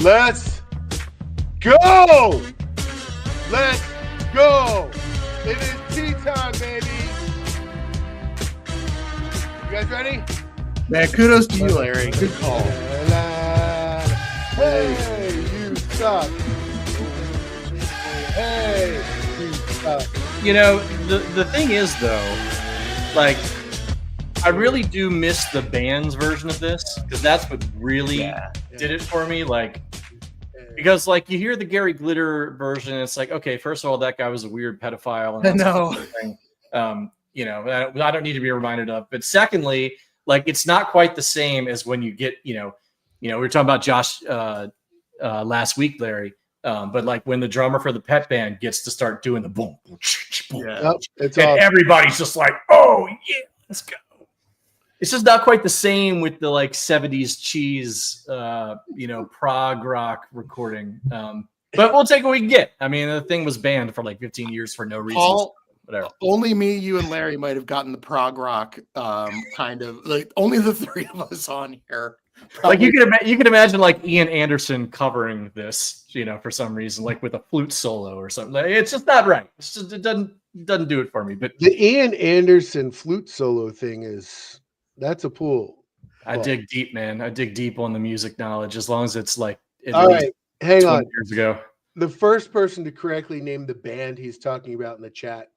Let's go! Let's go! It is tea time, baby. You guys ready? Man, kudos to you, Larry. Good call. Hey, you suck. Hey, you suck. You know, the thing is, though, like, I really do miss the band's version of this, because that's what really did it for me. Like, because, like, you hear the Gary Glitter version, and it's like, okay, first of all, that guy was a weird pedophile. And No. You know, I don't need to be reminded of. But secondly, like, it's not quite the same as when you get, you know, we were talking about Josh last week, Larry. But like when the drummer for the Pet Band gets to start doing the boom, boom, boom, It's and awesome. everybody's just like, oh yeah, let's go. It's just not quite the same with the like 70s cheese, prog rock recording. But we'll take what we can get. I mean, the thing was banned for like 15 years for no reason. Paul, whatever. Only me, you, and Larry might have gotten the prog rock kind of like only the three of us on here. Probably. Like you can imagine like Ian Anderson covering this, for some reason, like with a flute solo or something. Like, it's just not right. It's just, it doesn't do it for me. But the Ian Anderson flute solo thing that's a pull. I dig deep, man. I dig deep on the music knowledge, as long as it's like all right. Hang on. Years ago. The first person to correctly name the band he's talking about in the chat.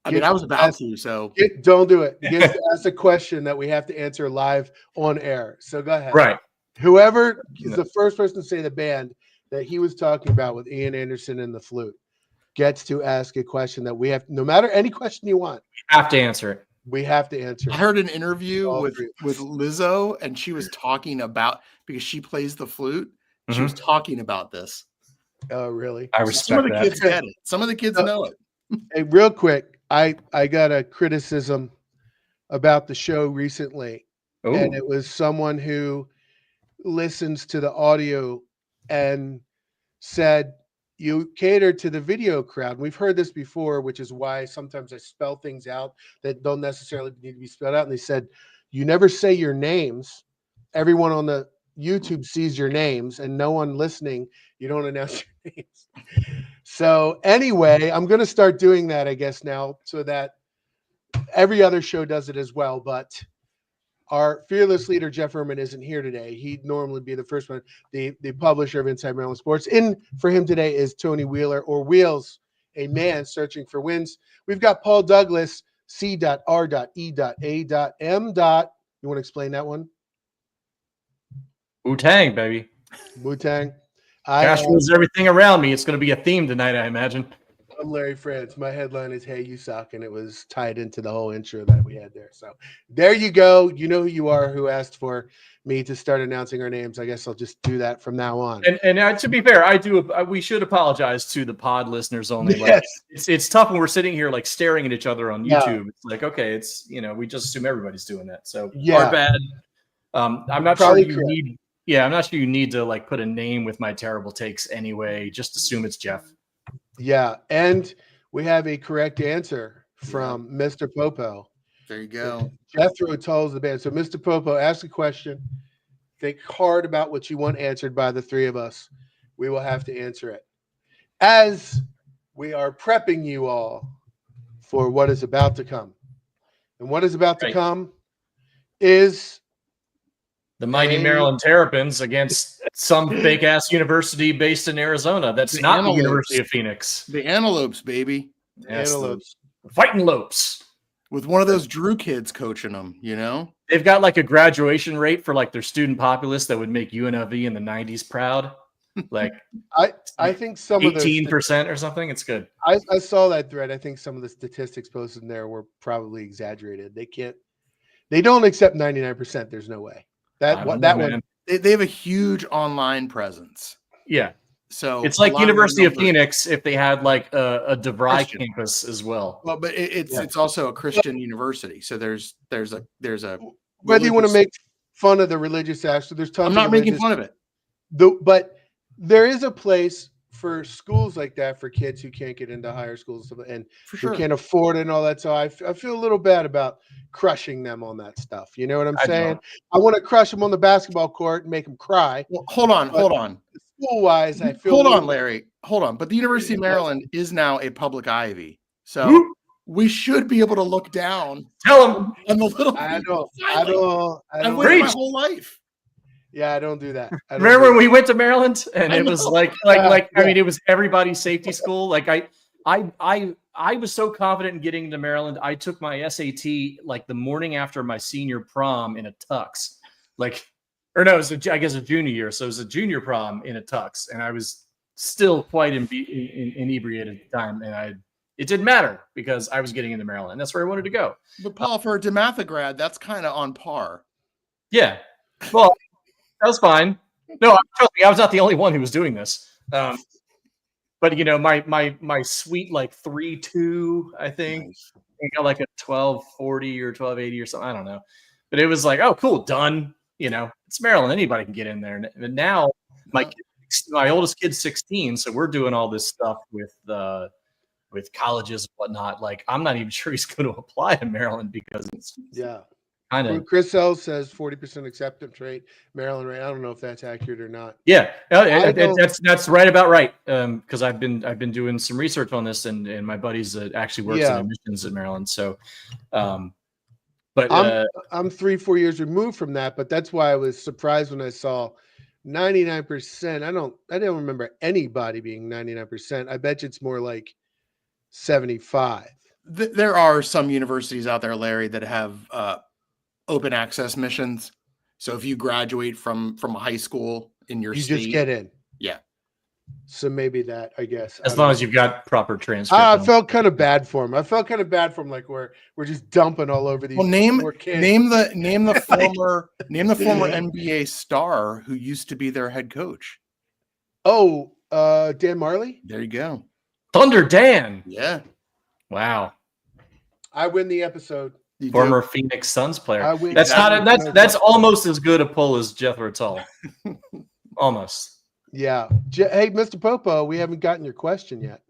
I mean, I was about to, so don't do it. Gets to ask a question that we have to answer live on air. So go ahead. Right. Whoever is the first person to say the band that he was talking about with Ian Anderson and the flute gets to ask a question that we have. No matter any question you want, we have to answer it. We have to answer it. I heard an interview with Lizzo, and she was talking about, because she plays the flute, she was talking about this. Oh, really? I respect Some of the that. kids get it. Some of the kids know it. Hey, real quick, I got a criticism about the show recently. Ooh. And it was someone who listens to the audio and said, you cater to the video crowd. We've heard this before, which is why sometimes I spell things out that don't necessarily need to be spelled out. And they said, you never say your names. Everyone on the YouTube sees your names, and no one listening, you don't announce your names. So anyway, I'm going to start doing that, I guess, now, so that every other show does it as well. But our fearless leader, Jeff Herman, isn't here today. He'd normally be the first one. The publisher of Inside Maryland Sports. In for him today is Tony Wheeler, or Wheels, a man searching for wins. We've got Paul Douglas, C.R.E.A.M. You want to explain that one? Wu-Tang, baby. Wu-Tang. Cash rules everything around me. It's going to be a theme tonight, I imagine. I'm Larry France. My headline is Hey, You Suck, and it was tied into the whole intro that we had there. So there you go. You know who you are, who asked for me to start announcing our names. I guess I'll just do that from now on. And to be fair, we should apologize to the pod listeners only. Yes. Like, it's tough when we're sitting here like staring at each other on YouTube. It's like, okay, it's, we just assume everybody's doing that. So our bad. I'm not sure you need. Yeah, I'm not sure you need to like put a name with my terrible takes anyway. Just assume it's Jeff. Yeah, and we have a correct answer from Mr. Popo. There you go. Jethro tells the band. So, Mr. Popo, ask a question. Think hard about what you want answered by the three of us. We will have to answer it. As we are prepping you all for what is about to come. And what is about to come is the mighty Maryland Terrapins against some fake ass university based in Arizona. That's not the University of Phoenix. The Antelopes, baby. Yes, Antelopes. Fighting Lopes. With one of those Drew kids coaching them, They've got like a graduation rate for like their student populace that would make UNLV in the 90s proud. Like I think some 18% or something. It's good. I saw that thread. I think some of the statistics posted in there were probably exaggerated. They don't accept 99%. There's no way. That one. They have a huge online presence. Yeah. So it's like University of Phoenix if they had like a DeVry campus as well. Well, but it's also a Christian university. So there's a whether you want to make fun of the religious aspect, there's tons. I'm not making fun of it. But there is a place for schools like that for kids who can't get into higher schools and who can't afford it and all that. So I feel a little bad about crushing them on that stuff. You know what I'm saying? I want to crush them on the basketball court and make them cry. Well, hold on. school wise, I feel. Hold on, Larry. Hold on. But the University of Maryland is now a public Ivy, so we should be able to look down. Tell them. On the little. I don't. I've waited my whole life. Yeah, I don't do that. Remember when we went to Maryland and it was like I mean, it was everybody's safety school. Like I was so confident in getting into Maryland. I took my SAT like the morning after my senior prom in a tux. Or no, it was I guess a junior year. So it was a junior prom in a tux, and I was still quite inebriated at the time, and it didn't matter because I was getting into Maryland. That's where I wanted to go. But Paul, for a DeMatha grad, that's kind of on par. Yeah, well, that was fine. No, trust me, I was not the only one who was doing this. But you know, my sweet like 3.2, I think, nice. I got like a 1240 or 1280 or something. I don't know, but it was like, oh, cool, done. You know, it's Maryland. Anybody can get in there. And now my oldest kid's 16, so we're doing all this stuff with colleges and whatnot. Like, I'm not even sure he's going to apply to Maryland because it's kind of. Chris L says 40% acceptance rate, Maryland rate. I don't know if that's accurate or not. Yeah, that's right about right. Because I've been doing some research on this, and my buddies that actually works in admissions at Maryland. So, but I'm 3-4 years removed from that. But that's why I was surprised when I saw 99%. I don't remember anybody being 99%. I bet you it's more like 75. There are some universities out there, Larry, that have open access missions. So if you graduate from a high school in your state, just get in. Yeah. So maybe that, I guess. As long as you've got proper transcript. I felt kind of bad for him. Like we're just dumping all over these. Well, name the former NBA star who used to be their head coach. Oh, Dan Marley. There you go. Thunder Dan. Yeah. Wow. I win the episode. Former Phoenix Suns player. That's almost as good a pull as Jethro Tull. Almost. Yeah. Hey, Mr. Popo, we haven't gotten your question yet.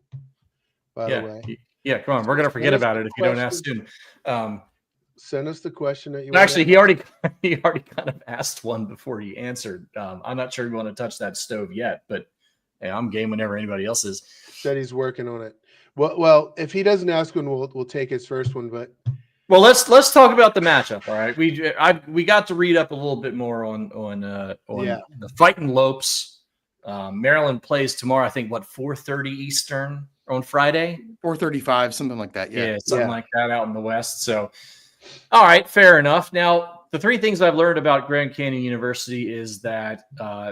By the way. Yeah, come on. We're gonna forget about it if you don't ask soon. Send us the question that you. Actually, he already kind of asked one before he answered. I'm not sure we want to touch that stove yet, but hey, I'm game whenever anybody else is. Said he's working on it. Well, if he doesn't ask one, we'll take his first one. But let's talk about the matchup. All right, we got to read up a little bit more on the Fighting Lopes. Maryland plays tomorrow. I think 4:30 Eastern on Friday. 4:35, something like that. Yeah, something like that out in the West. So, all right, fair enough. Now, the three things I've learned about Grand Canyon University is that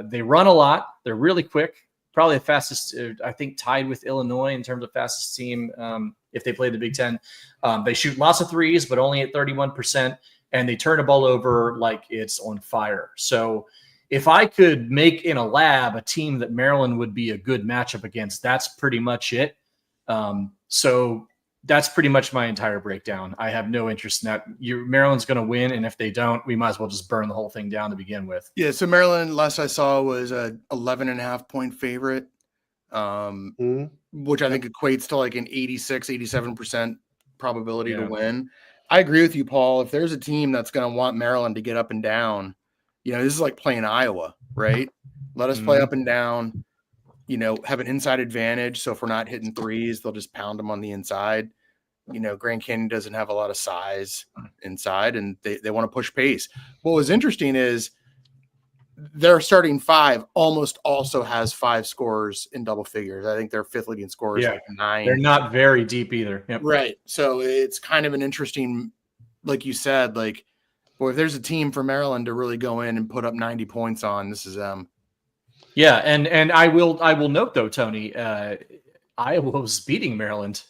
they run a lot. They're really quick. Probably the fastest, I think, tied with Illinois in terms of fastest team if they play the Big Ten. They shoot lots of threes, but only at 31%, and they turn the ball over like it's on fire. So if I could make in a lab a team that Maryland would be a good matchup against, that's pretty much it. So that's pretty much my entire breakdown. I have no interest in that. Maryland's going to win, and if they don't, we might as well just burn the whole thing down to begin with. Yeah, so Maryland, last I saw, was a 11.5-point favorite, which I think equates to like an 87% probability to win. I agree with you, Paul. If there's a team that's going to want Maryland to get up and down, this is like playing Iowa, right? Let us play up and down, have an inside advantage. So if we're not hitting threes, they'll just pound them on the inside. Grand Canyon doesn't have a lot of size inside, and they want to push pace. What was interesting is their starting five almost also has 5 scorers in double figures. I think their fifth leading scorer is like 9. They're not very deep either. Yep. Right. So it's kind of an interesting, like you said, like, boy, if there's a team for Maryland to really go in and put up 90 points on, this is them. Yeah, and I will note though, Tony, Iowa was beating Maryland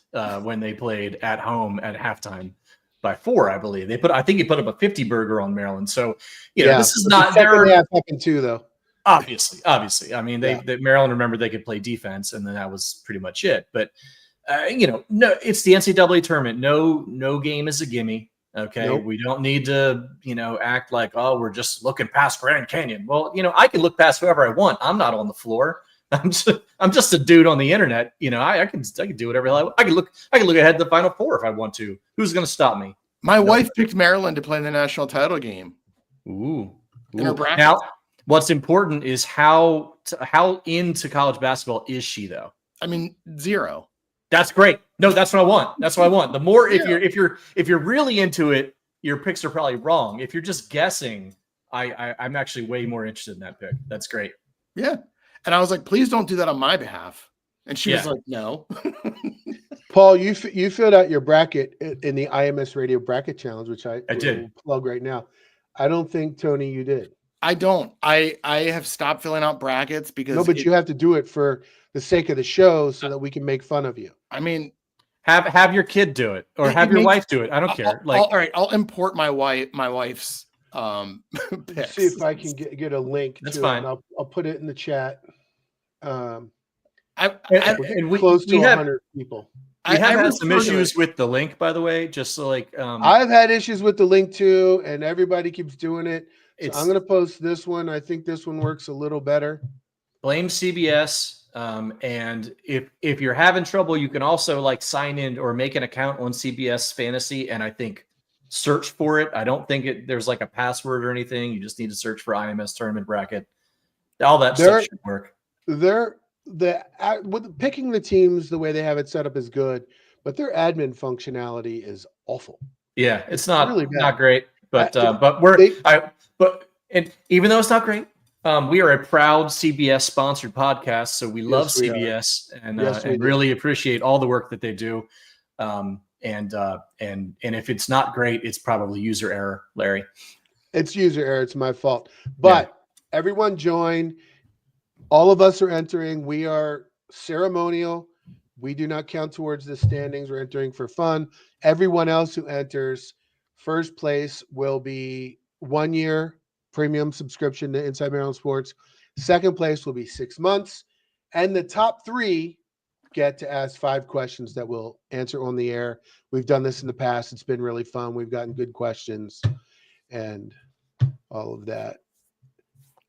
when they played at home at halftime by 4, I believe. I think he put up a 50 burger on Maryland. So this is not their half happened too, though. Obviously. I mean, Maryland remembered they could play defense, and then that was pretty much it. But no, it's the NCAA tournament. No game is a gimme. Okay, nope. We don't need to, act like, oh, we're just looking past Grand Canyon. Well, I can look past whoever I want. I'm not on the floor. I'm just a dude on the internet. I can do whatever I want. I can look ahead to the Final Four if I want to. Who's going to stop me? My wife picked Maryland to play in the national title game. Ooh. In her bracket. Now, what's important is how into college basketball is she though? I mean, 0. That's great. No, that's what I want. That's what I want. The more Yeah. if you're really into it, your picks are probably wrong. If you're just guessing, I'm actually way more interested in that pick. That's great. Yeah. And I was like, please don't do that on my behalf. And she was like, no. Paul, you filled out your bracket in the IMS Radio Bracket Challenge, which I did. will plug right now. I don't think, Tony, you did. I don't. I have stopped filling out brackets because no, but you have to do it for the sake of the show so that we can make fun of you. I mean, have your kid do it or have your wife do it. I don't care. All right, I'll import my wife's picks. See if I can get a link. That's to fine. It. I'll put it in the chat. And Close to 100 people. We have had some issues with the link, by the way. Just so I've had issues with the link too, and everybody keeps doing it. So I'm going to post this one. I think this one works a little better. Blame CBS. And if you're having trouble, you can also sign in or make an account on CBS Fantasy, and I think search for it. I don't think there's a password or anything. You just need to search for IMS Tournament Bracket. All that stuff should work. With picking the teams the way they have it set up is good, but their admin functionality is awful. Yeah, it's not really bad. Not great, but even though it's not great, we are a proud CBS sponsored podcast, so we love CBS and really appreciate all the work that they do. And if it's not great, it's probably user error, Larry. It's user error. It's my fault. But everyone join. All of us are entering. We are ceremonial. We do not count towards the standings. We're entering for fun. Everyone else who enters, first place will be 1 year premium subscription to Inside Maryland Sports. Second place will be 6 months. And the top 3 get to ask 5 questions that we'll answer on the air. We've done this in the past. It's been really fun. We've gotten good questions and all of that.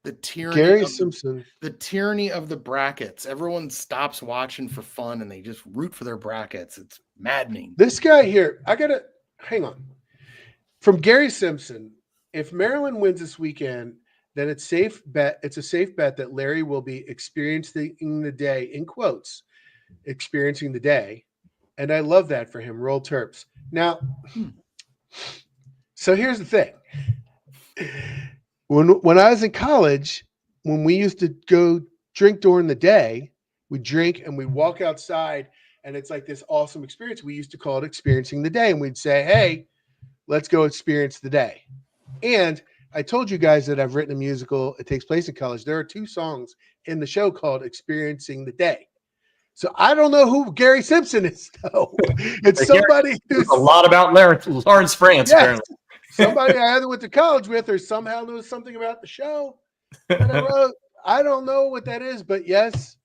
The tyranny Gary Simpson. The tyranny of the brackets. Everyone stops watching for fun and they just root for their brackets. It's maddening. This guy here, I gotta hang on. From Gary Simpson, if Maryland wins this weekend, then it's a safe bet that Larry will be experiencing the day, in quotes, experiencing the day. And I love that for him. Roll Terps. Now, so here's the thing. When I was in college, when we used to go drink during the day, we drink and we walk outside and it's like this awesome experience. We used to call it experiencing the day. And we'd say, hey, let's go experience the day. And I told you guys that I've written a musical. It takes place in college. There are 2 songs in the show called Experiencing the Day. So I don't know who Gary Simpson is, though. It's somebody who's a lot about Lawrence France, apparently. Somebody I either went to college with or somehow knows something about the show that I wrote. I don't know what that is, but yes,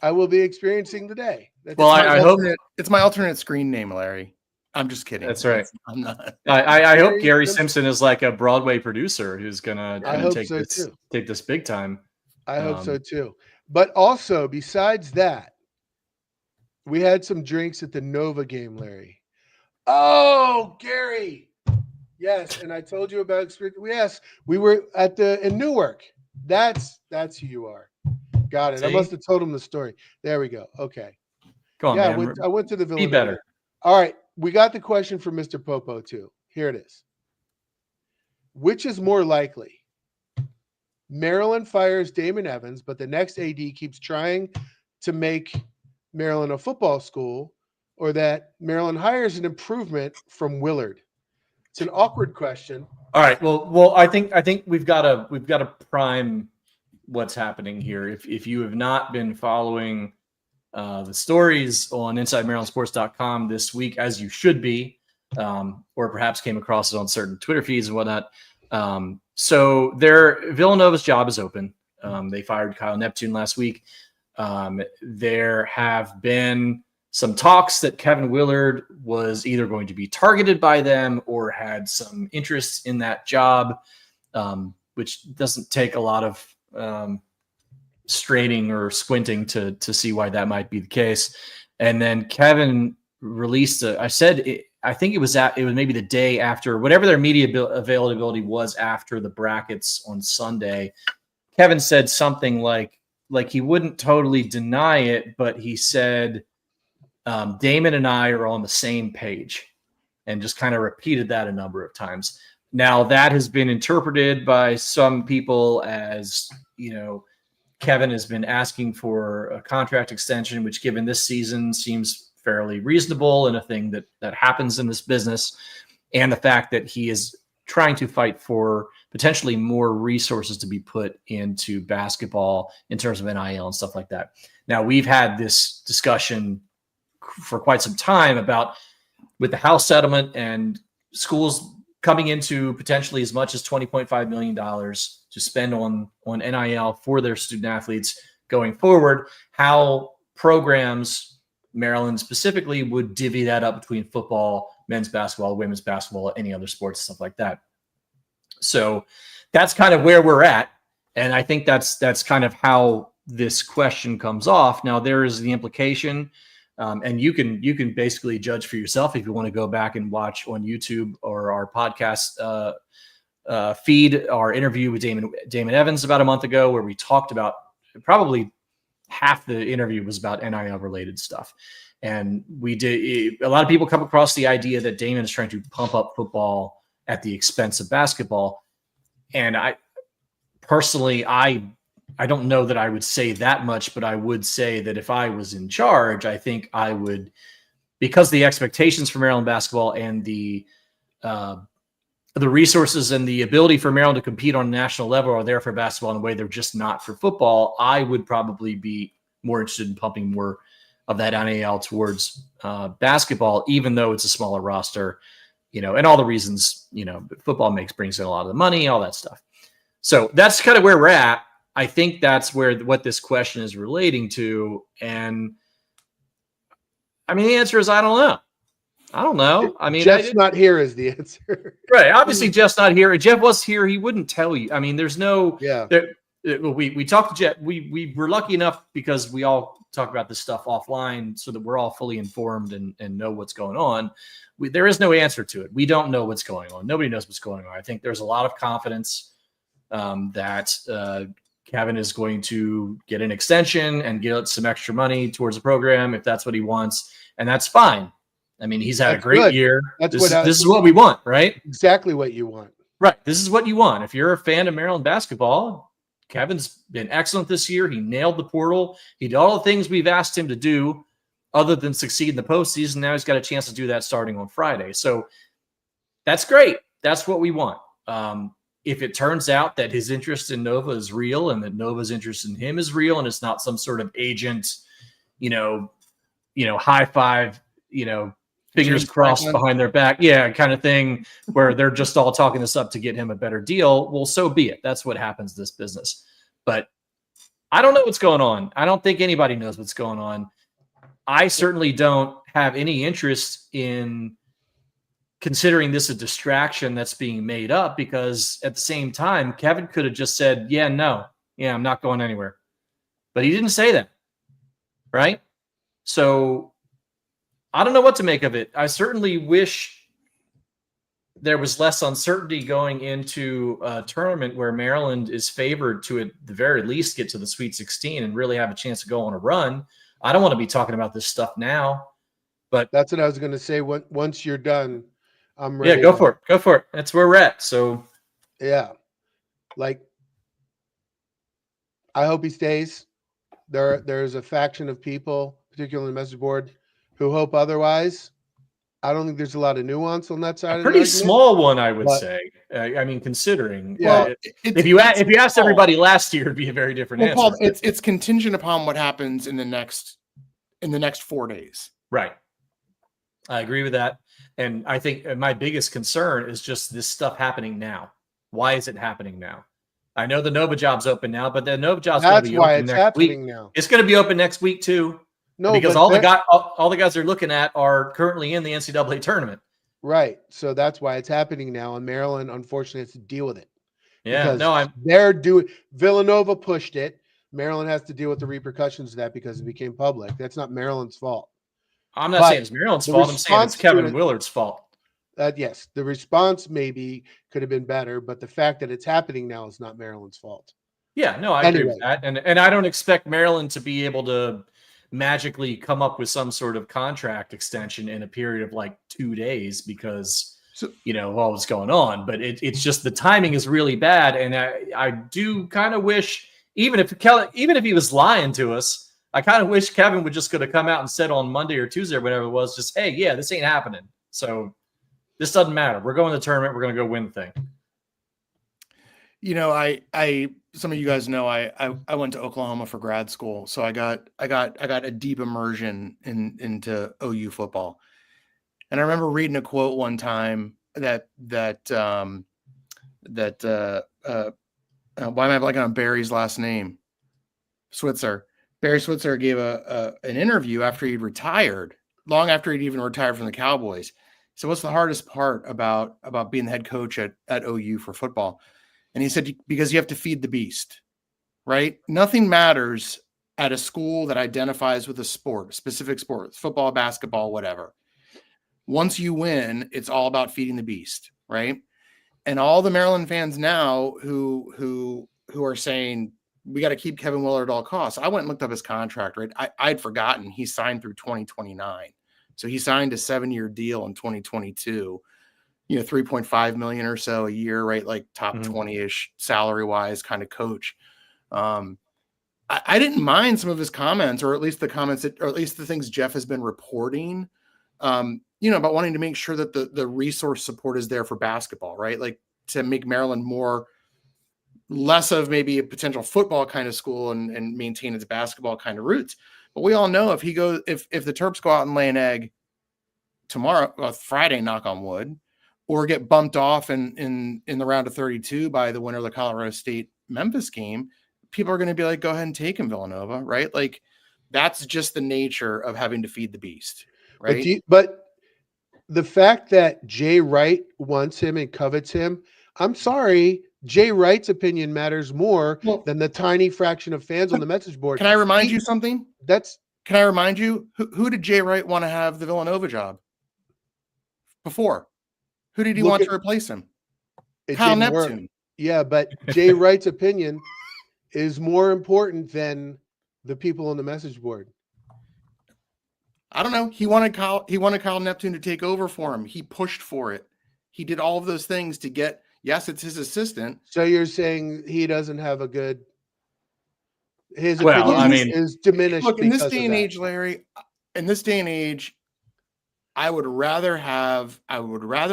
I will be experiencing the day. I hope it's my alternate screen name, Larry. I'm just kidding. That's right. I'm not. I hope Gary Simpson is like a Broadway producer who's gonna take this big time. I hope so too. But also, besides that, we had some drinks at the Nova game, Larry. Oh, Gary. Yes, and I told you about experience. Yes, we were in Newark. That's who you are. Got it. See? I must have told him the story. There we go. Okay. Go on, man. I went to the Villanova. Be better. All right. We got the question from Mr. Popo too. Here it is. Which is more likely? Maryland fires Damon Evans, but the next AD keeps trying to make Maryland a football school, or that Maryland hires an improvement from Willard? It's an awkward question. All right. Well, I think we've got to prime what's happening here. If you have not been following the stories on InsideMarylandSports.com this week, as you should be, or perhaps came across it on certain Twitter feeds and whatnot. So Villanova's job is open. They fired Kyle Neptune last week. There have been some talks that Kevin Willard was either going to be targeted by them or had some interest in that job, which doesn't take a lot of straining or squinting to see why that might be the case. And then Kevin released I think it was maybe the day after, whatever their media availability was after the brackets on Sunday. Kevin said something like, like he wouldn't totally deny it, but he said Damon and I are on the same page, and just kind of repeated that a number of times. Now that has been interpreted by some people as, Kevin has been asking for a contract extension, which given this season seems fairly reasonable and a thing that happens in this business. And the fact that he is trying to fight for potentially more resources to be put into basketball in terms of NIL and stuff like that. Now, we've had this discussion for quite some time about with the House settlement and schools coming into potentially as much as $20.5 million to spend on NIL for their student athletes going forward, how programs, Maryland specifically, would divvy that up between football, men's basketball, women's basketball, any other sports, stuff like that. So that's kind of where we're at. And I think that's kind of how this question comes off. Now, there is the implication, and you can basically judge for yourself if you want to go back and watch on YouTube or our podcast feed our interview with Damon Evans about a month ago, where we talked about probably half the interview was about NIL related stuff. And a lot of people come across the idea that Damon is trying to pump up football at the expense of basketball. And I personally, I don't know that I would say that much, but I would say that if I was in charge, I think I would, because the expectations for Maryland basketball and the resources and the ability for Maryland to compete on a national level are there for basketball in a way they're just not for football. I would probably be more interested in pumping more of that NIL towards basketball, even though it's a smaller roster, and all the reasons, football brings in a lot of the money, all that stuff. So that's kind of where we're at. I think that's what this question is relating to. And I mean, the answer is, I don't know. I mean, Jeff's not here is the answer. Right. Obviously, Jeff's not here. If Jeff was here, he wouldn't tell you. I mean, there's no. Yeah. We talked to Jeff. We were lucky enough because we all talk about this stuff offline, so that we're all fully informed and know what's going on. There is no answer to it. We don't know what's going on. Nobody knows what's going on. I think there's a lot of confidence that Kevin is going to get an extension and get some extra money towards the program if that's what he wants, and that's fine. I mean, he's had a great year. This is what we want, right? Exactly what you want. Right. This is what you want. If you're a fan of Maryland basketball, Kevin's been excellent this year. He nailed the portal. He did all the things we've asked him to do other than succeed in the postseason. Now he's got a chance to do that starting on Friday. So that's great. That's what we want. If it turns out that his interest in Nova is real and that Nova's interest in him is real, and it's not some sort of agent, high five, fingers crossed behind their back, kind of thing, where they're just all talking this up to get him a better deal, well, so be it. That's what happens in this business. But I don't know what's going on. I don't think anybody knows what's going on. I certainly don't have any interest in considering this a distraction that's being made up, because at the same time, Kevin could have just said, I'm not going anywhere. But he didn't say that, right? So I don't know what to make of it. I certainly wish there was less uncertainty going into a tournament where Maryland is favored to, at the very least, get to the Sweet 16 and really have a chance to go on a run. I don't want to be talking about this stuff now, but that's what I was going to say. Once you're done, I'm ready. Yeah, go for it. Go for it. That's where we're at. So, yeah, I hope he stays. There's a faction of people, particularly on the message board, who hope otherwise. I don't think there's a lot of nuance on that side. A pretty small one, I would say. I mean, considering, if you asked everybody last year, it'd be a very different answer. Paul, it's contingent upon what happens in the next 4 days. Right. I agree with that. And I think my biggest concern is just this stuff happening now. Why is it happening now? I know the Nova job's open now, but the Nova job's going to be open next week. Now. It's going to be open next week too. No, because all the guys they're looking at are currently in the NCAA tournament. Right. So that's why it's happening now. And Maryland, unfortunately, has to deal with it. Yeah. No, they're doing. Villanova pushed it. Maryland has to deal with the repercussions of that because it became public. That's not Maryland's fault. I'm not saying it's Maryland's fault. I'm saying it's Kevin Willard's fault. Yes, the response maybe could have been better, but the fact that it's happening now is not Maryland's fault. Yeah, no, I agree with that. And I don't expect Maryland to be able to magically come up with some sort of contract extension in a period of like 2 days because, of all that's going on. But it's just the timing is really bad. And I do kind of wish, even if he was lying to us, I kind of wish Kevin would just could have come out and said on Monday or Tuesday or whatever it was, just, hey, yeah, this ain't happening. So this doesn't matter. We're going to the tournament. We're going to go win the thing. I some of you guys know I went to Oklahoma for grad school, so I got a deep immersion into OU football. And I remember reading a quote one time that why am I blanking on Barry's last name? Switzer. Barry Switzer gave an interview after he'd retired, long after he'd even retired from the Cowboys. So what's the hardest part about being the head coach at OU for football? And he said, because you have to feed the beast, right? Nothing matters at a school that identifies with a sport, specific sports, football, basketball, whatever. Once you win, it's all about feeding the beast, right? And all the Maryland fans now who are saying, we got to keep Kevin Willard at all costs. I went and looked up his contract, right? I'd forgotten he signed through 2029. So he signed a 7-year deal in 2022. 3.5 million or so a year, right? Like top 20-ish salary wise kind of coach. I didn't mind some of his comments, or at least the comments or at least the things Jeff has been reporting, about wanting to make sure that the resource support is there for basketball, right? Like to make Maryland less of maybe a potential football kind of school and maintain its basketball kind of roots. But we all know if the Terps go out and lay an egg tomorrow, Friday, knock on wood, or get bumped off in the round of 32 by the winner of the Colorado State Memphis game, people are going to be like, go ahead and take him, Villanova, right? Like that's just the nature of having to feed the beast, right? But the fact that Jay Wright wants him and covets him, I'm sorry, Jay Wright's opinion matters more than the tiny fraction of fans on the message board. Can I remind you something? Can I remind you, who did Jay Wright want to have the Villanova job before? Who did he want to replace him? Kyle Neptune. Yeah, but Jay Wright's opinion is more important than the people on the message board. I don't know. He wanted Kyle Neptune to take over for him. He pushed for it. He did all of those things to get. Yes, it's his assistant. So you're saying he doesn't have a good. His opinion is diminished. Look, in this day and age, Larry. In this day and age, I would rather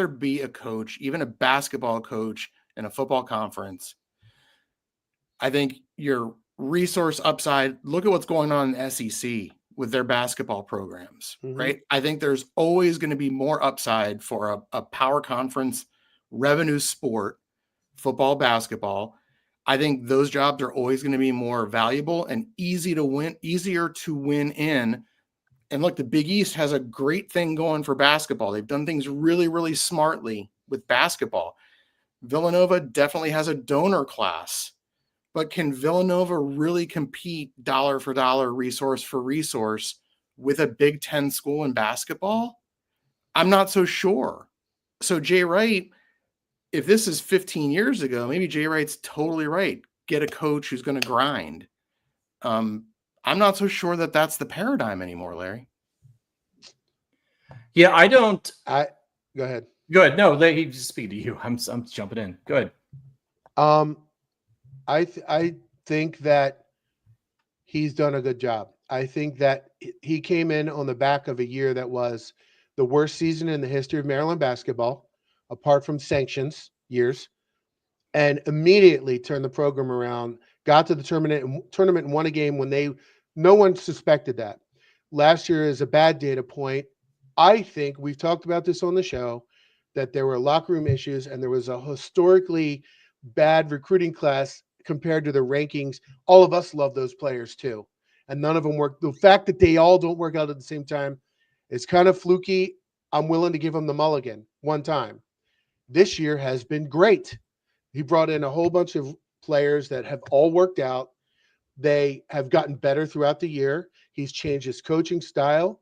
be a coach, even a basketball coach in a football conference. I think your resource upside, look at what's going on in SEC with their basketball programs, right? I think there's always going to be more upside for a power conference revenue sport, football, basketball. I think those jobs are always going to be more valuable and easier to win in. And look, the Big East has a great thing going for basketball. They've done things really, really smartly with basketball. Villanova definitely has a donor class, but can Villanova really compete dollar for dollar, resource for resource with a Big Ten school in basketball? I'm not so sure. So Jay Wright, if this is 15 years ago, maybe Jay Wright's totally right. Get a coach who's going to grind. I'm not so sure that that's the paradigm anymore, Larry. Yeah, go ahead. Go ahead. No, he just speak to you. I'm jumping in. Go ahead. I think that he's done a good job. I think that he came in on the back of a year that was the worst season in the history of Maryland basketball, apart from sanctions years, and immediately turned the program around, got to the tournament and won a game when no one suspected that. Last year is a bad data point. I think we've talked about this on the show, that there were locker room issues and there was a historically bad recruiting class compared to the rankings. All of us love those players too, and none of them work. The fact that they all don't work out at the same time is kind of fluky. I'm willing to give him the mulligan one time. This year has been great. He brought in a whole bunch of players that have all worked out. They have gotten better throughout the year. He's changed his coaching style,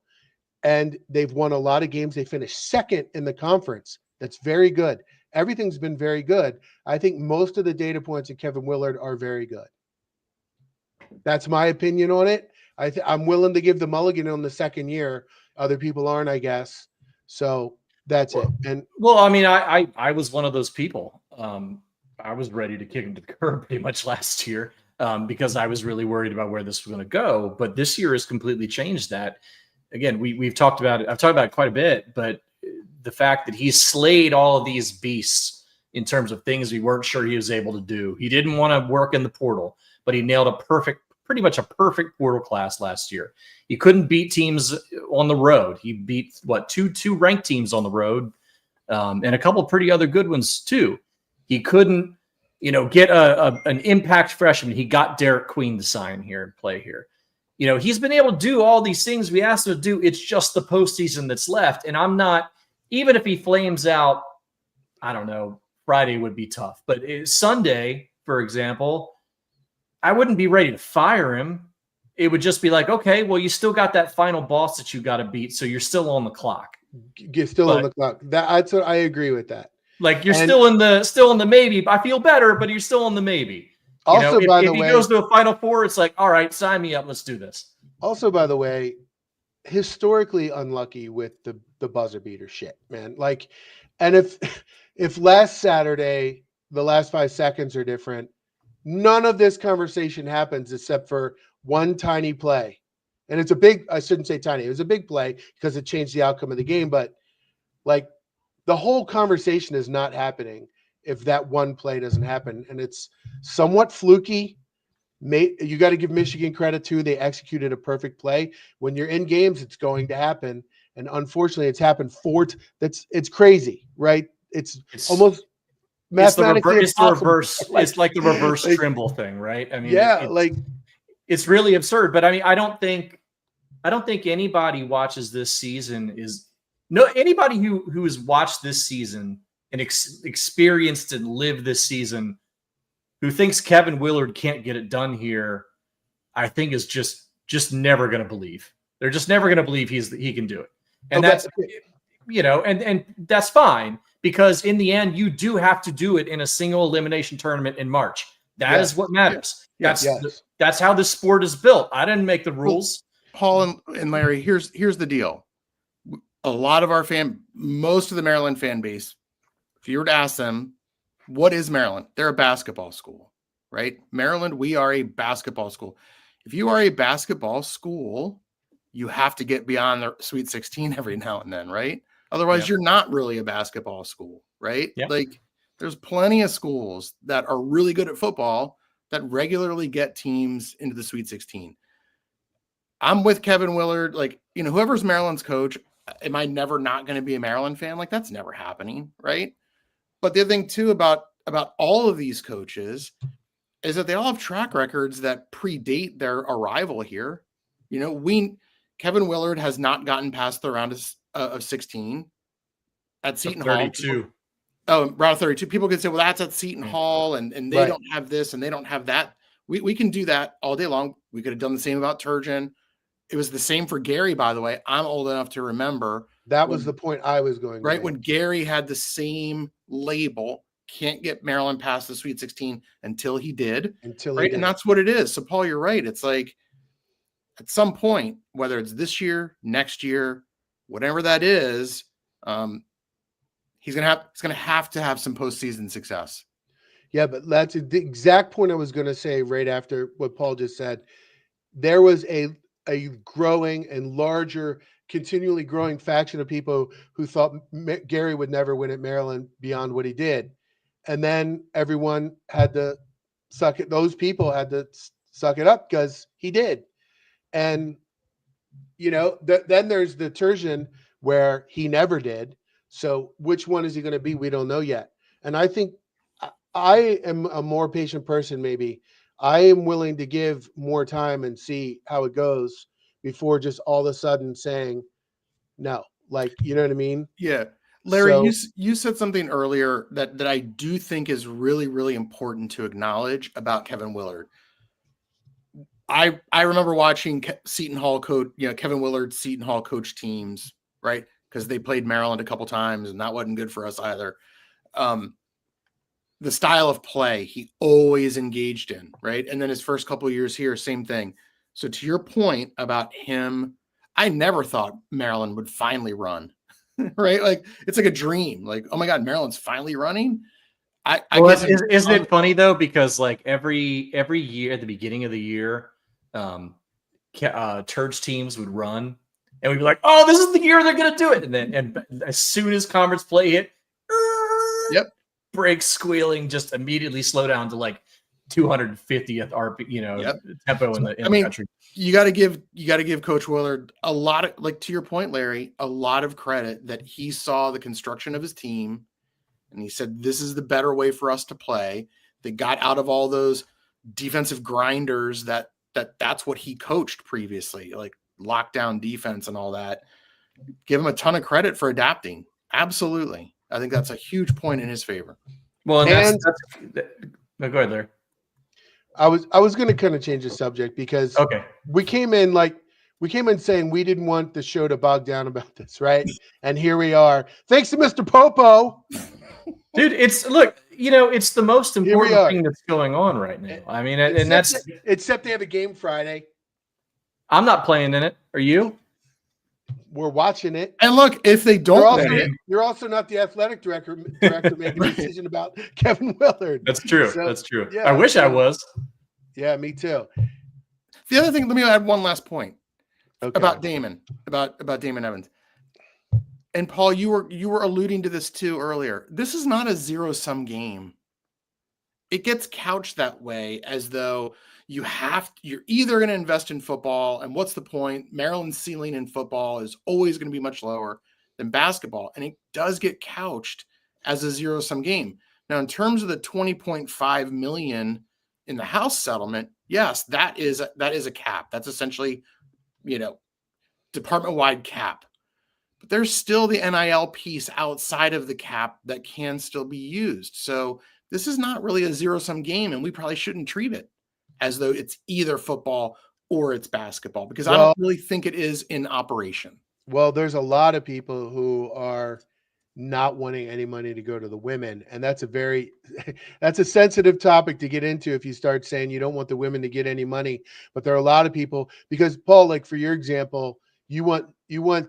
and they've won a lot of games. They finished second in the conference. That's very good. Everything's been very good. I think most of the data points in Kevin Willard are very good. That's my opinion on it. I'm willing to give the mulligan on the second year. Other people aren't, I guess. So that's it. And well, I mean, I was one of those people. I was ready to kick him to the curb pretty much last year because I was really worried about where this was going to go. But this year has completely changed that. Again, we've talked about it. I've talked about it quite a bit, but the fact that he's slayed all of these beasts in terms of things we weren't sure he was able to do. He didn't want to work in the portal, but he nailed pretty much a perfect portal class last year. He couldn't beat teams on the road. He beat two ranked teams on the road, and a couple pretty other good ones too. He couldn't, get an impact freshman. He got Derek Queen to sign here and play here. He's been able to do all these things we asked him to do. It's just the postseason that's left. And I'm not, even if he flames out, I don't know, Friday would be tough. But Sunday, for example, I wouldn't be ready to fire him. It would just be like, okay, well, you still got that final boss that you got to beat. So you're still on the clock. You're still on the clock. That's what I agree with that. Like you're still in the maybe. I feel better, but you're still in the maybe. Also, if he goes to a Final Four, it's like, all right, sign me up. Let's do this. Also, by the way, historically unlucky with the buzzer beater shit, man. Like, and if last Saturday the last 5 seconds are different, none of this conversation happens except for one tiny play. And it's a big, I shouldn't say tiny, it was a big play because it changed the outcome of the game. But like the whole conversation is not happening if that one play doesn't happen. And it's somewhat fluky. You got to give Michigan credit too. They executed a perfect play. When you're in games, it's going to happen. And unfortunately, it's happened it's crazy, right? It's almost mathematically it's the reverse. It's like the reverse Trimble thing, right? I mean, it's really absurd. But I mean, I don't think anybody watches this season anybody who has watched this season and experienced and lived this season who thinks Kevin Willard can't get it done here, I think is just never going to believe. They're just never going to believe he can do it. And that's, and that's fine because in the end, you do have to do it in a single elimination tournament in March. That is what matters. That's how this sport is built. I didn't make the rules. Paul and Larry, here's the deal. A lot of most of the Maryland fan base, if you were to ask them, what is Maryland? They're a basketball school, right? Maryland, we are a basketball school. If you are a basketball school, you have to get beyond the Sweet 16 every now and then, right? Otherwise, you're not really a basketball school, right? Yep. Like there's plenty of schools that are really good at football that regularly get teams into the Sweet 16. I'm with Kevin Willard. Like, whoever's Maryland's coach, am I never not going to be a Maryland fan? Like that's never happening, right? But the other thing too about all of these coaches is that they all have track records that predate their arrival here. Kevin Willard has not gotten past the round of 16 at Seton Hall. 32. Round of 32. People could say, well, that's at Seton Hall and they don't have this and they don't have that. We can do that all day long. We could have done the same about Turgeon. It was the same for Gary, by the way. I'm old enough to remember. That was the point I was going right when Gary had the same label, can't get Maryland past the Sweet 16 until he did. And that's what it is. So Paul, you're right. It's like at some point, whether it's this year, next year, whatever that is, he's gonna have to have some postseason success. Yeah, but that's the exact point I was going to say right after what Paul just said. There was a growing and larger, continually growing faction of people who thought Gary would never win at Maryland beyond what he did. And then everyone had to suck it. Those people had to suck it up because he did. And, then there's the Turgeon where he never did. So which one is he going to be? We don't know yet. And I think I am a more patient person, maybe. I am willing to give more time and see how it goes before just all of a sudden saying no. Like, you know what I mean? Yeah. Larry, you said something earlier that I do think is really, really important to acknowledge about Kevin Willard. I remember watching Seton Hall coach, Kevin Willard's Seton Hall coach teams, right? Because they played Maryland a couple times and that wasn't good for us either. the style of play he always engaged in, right? And then his first couple of years here, same thing. So to your point about him, I never thought Maryland would finally run, right? Like it's like a dream. Like, oh my God, Maryland's finally running. Isn't it funny though? Because like every year at the beginning of the year, Turge teams would run, and we'd be like, "Oh, this is the year they're going to do it!" And as soon as conference play hit, yep, brakes squealing, just immediately slow down to like 250th RP, tempo in the country. You got to give Coach Willard a lot of, like, to your point, Larry, a lot of credit that he saw the construction of his team. And he said, this is the better way for us to play. They got out of all those defensive grinders that's what he coached previously, like lockdown defense and all that. Give him a ton of credit for adapting. Absolutely. I think that's a huge point in his favor. Well, and no, go ahead, Larry. I was going to kind of change the subject because we came in saying we didn't want the show to bog down about this, right? And here we are. Thanks to Mr. Popo. Dude, it's the most important thing that's going on right now. I mean, except they have a game Friday. I'm not playing in it. Are you? We're watching it. And look, if they don't, you're also not the athletic director making a decision about Kevin Willard. That's true. So, that's true. Yeah, I wish I was. Yeah, me too. The other thing, let me add one last point about Damon, about Damon Evans. And Paul, you were alluding to this too earlier. This is not a zero-sum game. It gets couched that way as though you're either going to invest in football, and what's the point? Maryland's ceiling in football is always going to be much lower than basketball, and it does get couched as a zero-sum game. Now, in terms of the $20.5 million in the House settlement, yes, that is a cap. That's essentially, department-wide cap. But there's still the NIL piece outside of the cap that can still be used. So this is not really a zero-sum game, and we probably shouldn't treat it as though it's either football or it's basketball, because I don't really think it is in operation. Well, there's a lot of people who are not wanting any money to go to the women, and that's a sensitive topic to get into if you start saying you don't want the women to get any money. But there are a lot of people, because Paul, like for your example, you want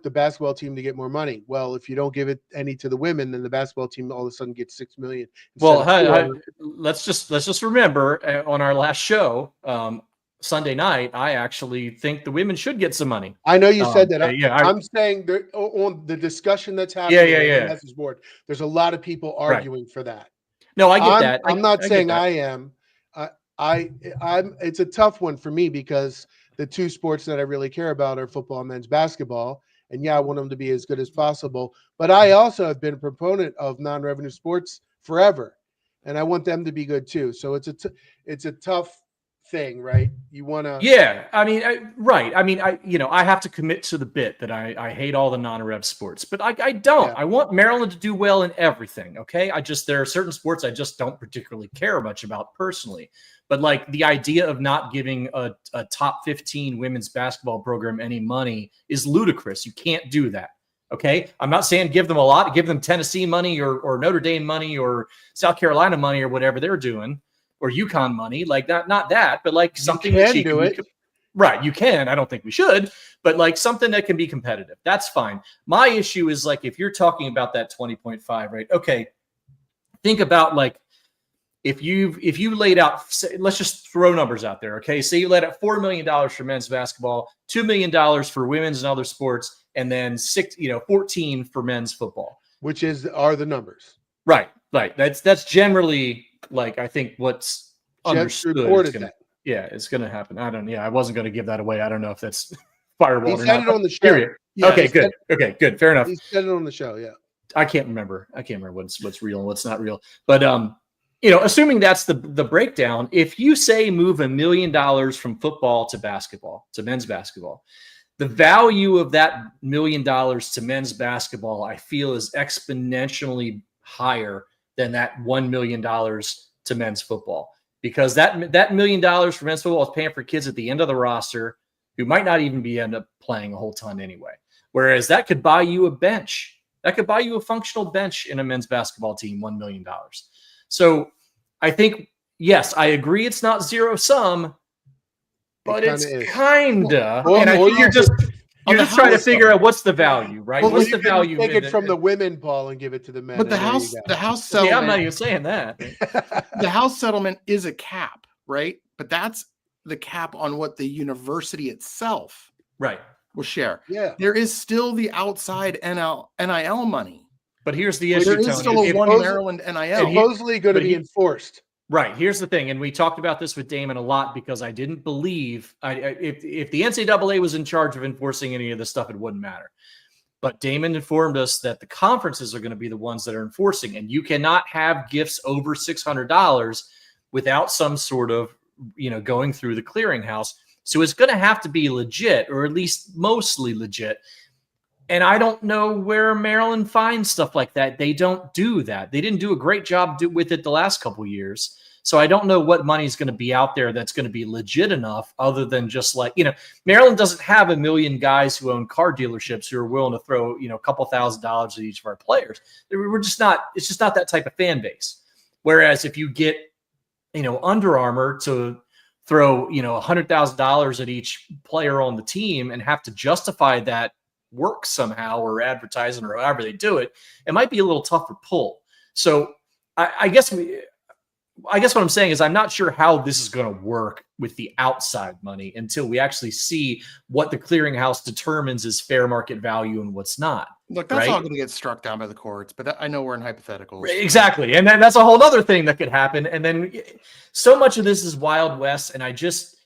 the basketball team to get more money. Well, if you don't give it any to the women, then the basketball team all of a sudden gets $6 million. Well, let's just remember on our last show, Sunday night, I actually think the women should get some money. I know you said that. I'm saying on the discussion that's happening on the message board, there's a lot of people arguing for that. No, I get that. I'm not saying I am. It's a tough one for me because the two sports that I really care about are football and men's basketball. And I want them to be as good as possible. But I also have been a proponent of non-revenue sports forever, and I want them to be good too. So it's a tough thing, right? You want to. Yeah, I mean, right. I mean, I have to commit to the bit that I hate all the non-rev sports, but I don't. Yeah. I want Maryland to do well in everything. Okay, there are certain sports I just don't particularly care much about personally. But like the idea of not giving a top 15 women's basketball program any money is ludicrous. You can't do that. Okay. I'm not saying give them a lot, give them Tennessee money or Notre Dame money or South Carolina money or whatever they're doing, or UConn money, like that, not that, but like something that can do it. Right. You can. I don't think we should, but like something that can be competitive. That's fine. My issue is like, if you're talking about that 20.5, right? Okay. Think about like, if you laid out, let's just throw numbers out there, okay? Say you laid out $4 million for men's basketball, $2 million for women's and other sports, and then 14 for men's football, which are the numbers, right? That's generally like I think what's understood. It's going to happen. I wasn't going to give that away. I don't know if that's fireball. He said it on the show. Yeah, okay, good. Fair enough. He said it on the show. Yeah, I can't remember what's real and what's not real, but assuming that's the breakdown, if you say move $1 million from football to basketball, to men's basketball, the value of that $1 million to men's basketball, I feel, is exponentially higher than that $1 million to men's football, because that $1 million for men's football is paying for kids at the end of the roster who might not even end up playing a whole ton anyway. Whereas that could buy you a bench. That could buy you a functional bench in a men's basketball team, $1 million. So I think, yes, I agree it's not zero sum, but it's kinda. Or, and I think you're just trying to figure out what's the value, right? Well, What's you the can value? take it from the women, Paul, and give it to the men. But the and there house you the go. house Yeah, I'm settlement not even saying that. the house settlement is a cap, right? But that's the cap on what the university itself Right. will share. Yeah. There is still the outside NIL money. But here's the There issue, is Tony. still a one supposedly- Maryland NIL. Supposedly going to be enforced. Right. Here's the thing, and we talked about this with Damon a lot because I didn't believe if the NCAA was in charge of enforcing any of this stuff, it wouldn't matter. But Damon informed us that the conferences are going to be the ones that are enforcing, and you cannot have gifts over $600 without some sort of, going through the clearinghouse. So it's going to have to be legit, or at least mostly legit. And I don't know where Maryland finds stuff like that. They don't do that. They didn't do a great job with it the last couple of years. So I don't know what money is going to be out there that's going to be legit enough, other than just like, Maryland doesn't have a million guys who own car dealerships who are willing to throw, a couple $1,000s at each of our players. It's just not that type of fan base. Whereas if you get, Under Armour to throw, $100,000 at each player on the team and have to justify that work somehow, or advertising, or however they do it, it might be a little tougher pull. So I guess what I'm saying is I'm not sure how this is going to work with the outside money until we actually see what the clearinghouse determines is fair market value and what's not. Look, that's all going to get struck down by the courts, but I know we're in hypotheticals. Exactly. And then that's a whole other thing that could happen. And then so much of this is Wild West. And I just,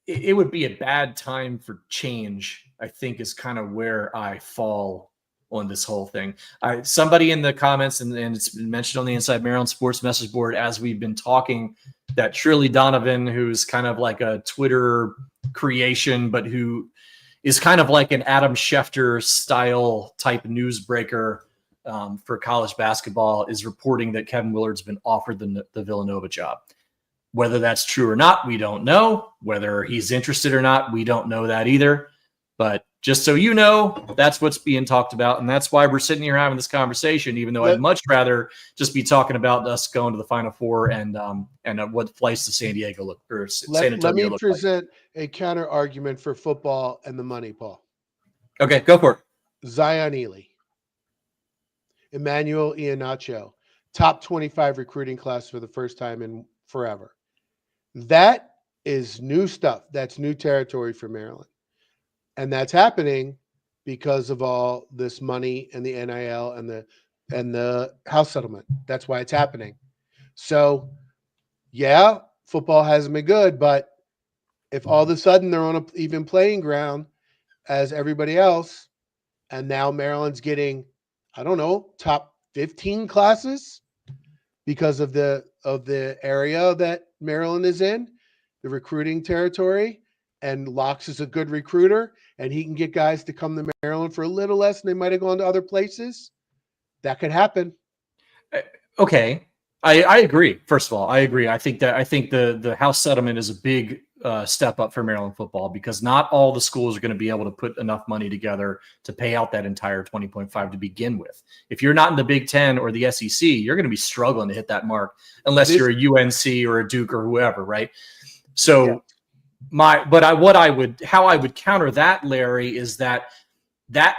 it would be a bad time for change, I think, is kind of where I fall on this whole thing. Somebody in the comments, and it's been mentioned on the Inside Maryland Sports message board as we've been talking, that Shirley Donovan, who's kind of like a Twitter creation, but who is kind of like an Adam Schefter style type newsbreaker for college basketball, is reporting that Kevin Willard's been offered the Villanova job. Whether that's true or not, we don't know. Whether he's interested or not, we don't know that either. But just so you know, that's what's being talked about. And that's why we're sitting here having this conversation, even though I'd much rather just be talking about us going to the Final Four and what flights to San Diego look, or San Antonio. Let me present a counter argument for football and the money, Paul. Okay, go for it. Zion Ely, Emmanuel Iheanacho, top 25 recruiting class for the first time in forever. That is new stuff. That's new territory for Maryland. And that's happening because of all this money and the NIL and the house settlement. That's why it's happening. So, yeah, football hasn't been good, but if all of a sudden they're on an even playing ground as everybody else, and now Maryland's getting, I don't know, top 15 classes because of the area that Maryland is in, the recruiting territory, and Locks is a good recruiter, and he can get guys to come to Maryland for a little less than they might have gone to other places. That could happen. Okay. I agree. First of all, I agree. I think the house settlement is a big step up for Maryland football, because not all the schools are going to be able to put enough money together to pay out that entire 20.5 to begin with. If you're not in the Big Ten or the SEC, you're going to be struggling to hit that mark unless you're a UNC or a Duke or whoever, right? So how I would counter that, Larry, is that $1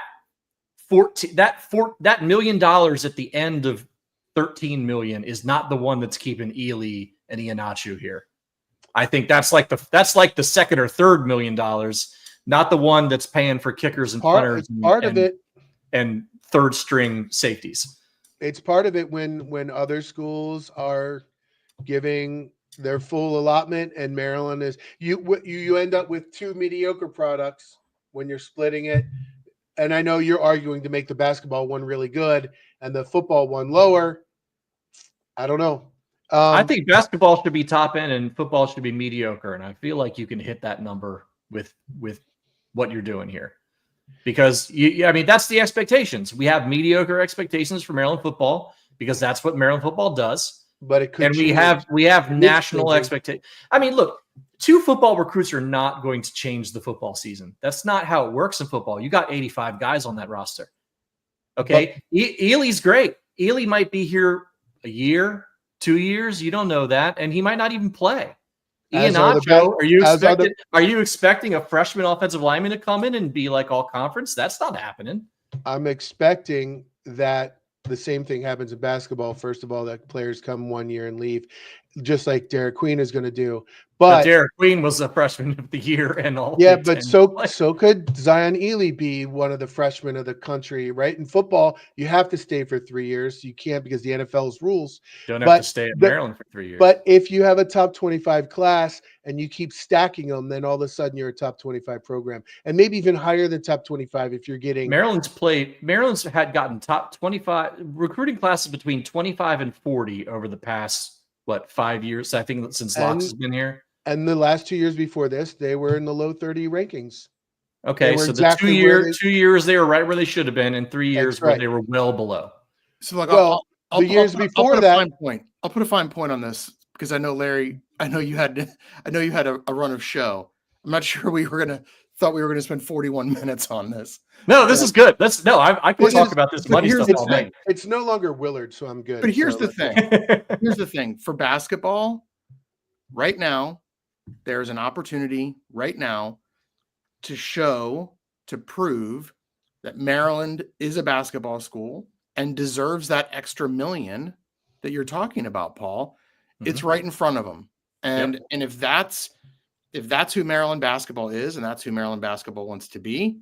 million at the end of 13 million is not the one that's keeping Ely and Iheanacho here. I think that's like the second or third $1 million, not the one that's paying for kickers and punters and third string safeties. It's part of it when other schools are giving their full allotment and Maryland is you end up with two mediocre products when you're splitting it. And I know you're arguing to make the basketball one really good and the football one lower. I don't know. I think basketball should be top end and football should be mediocre. And I feel like you can hit that number with what you're doing here, because that's the expectations. We have mediocre expectations for Maryland football because that's what Maryland football does. But it could, and we have national expectations. I mean, look, 2 football recruits are not going to change the football season. That's not how it works in football. You got 85 guys on that roster. Okay. Ely's great. Ely might be here a year, 2 years? You don't know that, and he might not even play. As Ian are the Nacho, best- are you expecting a freshman offensive lineman to come in and be like all conference? That's not happening. I'm expecting that the same thing happens in basketball. First of all, that players come 1 year and leave, just like Derek Queen is going to do. But Derek Queen was a freshman of the year and all. Yeah, but so could Zion Ely be one of the freshmen of the country, right? In football, you have to stay for 3 years. You can't because the NFL's rules. Don't have to stay at Maryland for 3 years. But if you have a top 25 class and you keep stacking them, then all of a sudden you're a top 25 program, and maybe even higher than top 25 if you're getting. Maryland's had gotten top 25 recruiting classes between 25 and 40 over the past 5 years. I think since Locks has been here. And the last 2 years before this, they were in the low 30 rankings. Okay, so exactly the 2 years they were right where they should have been, and 3 years where they were well below. So like, the years before that, I'll put a fine point on this because I know Larry. I know you had a run of show. I'm not sure thought we were gonna spend 41 minutes on this. No, this is good. I can talk about this money stuff all day. It's no longer Willard, so I'm good. But here's the thing. Here's the thing for basketball. Right now, there's an opportunity right now to prove that Maryland is a basketball school and deserves that extra million that you're talking about, Paul. Mm-hmm. It's right in front of them. And if that's who Maryland basketball is, and that's who Maryland basketball wants to be,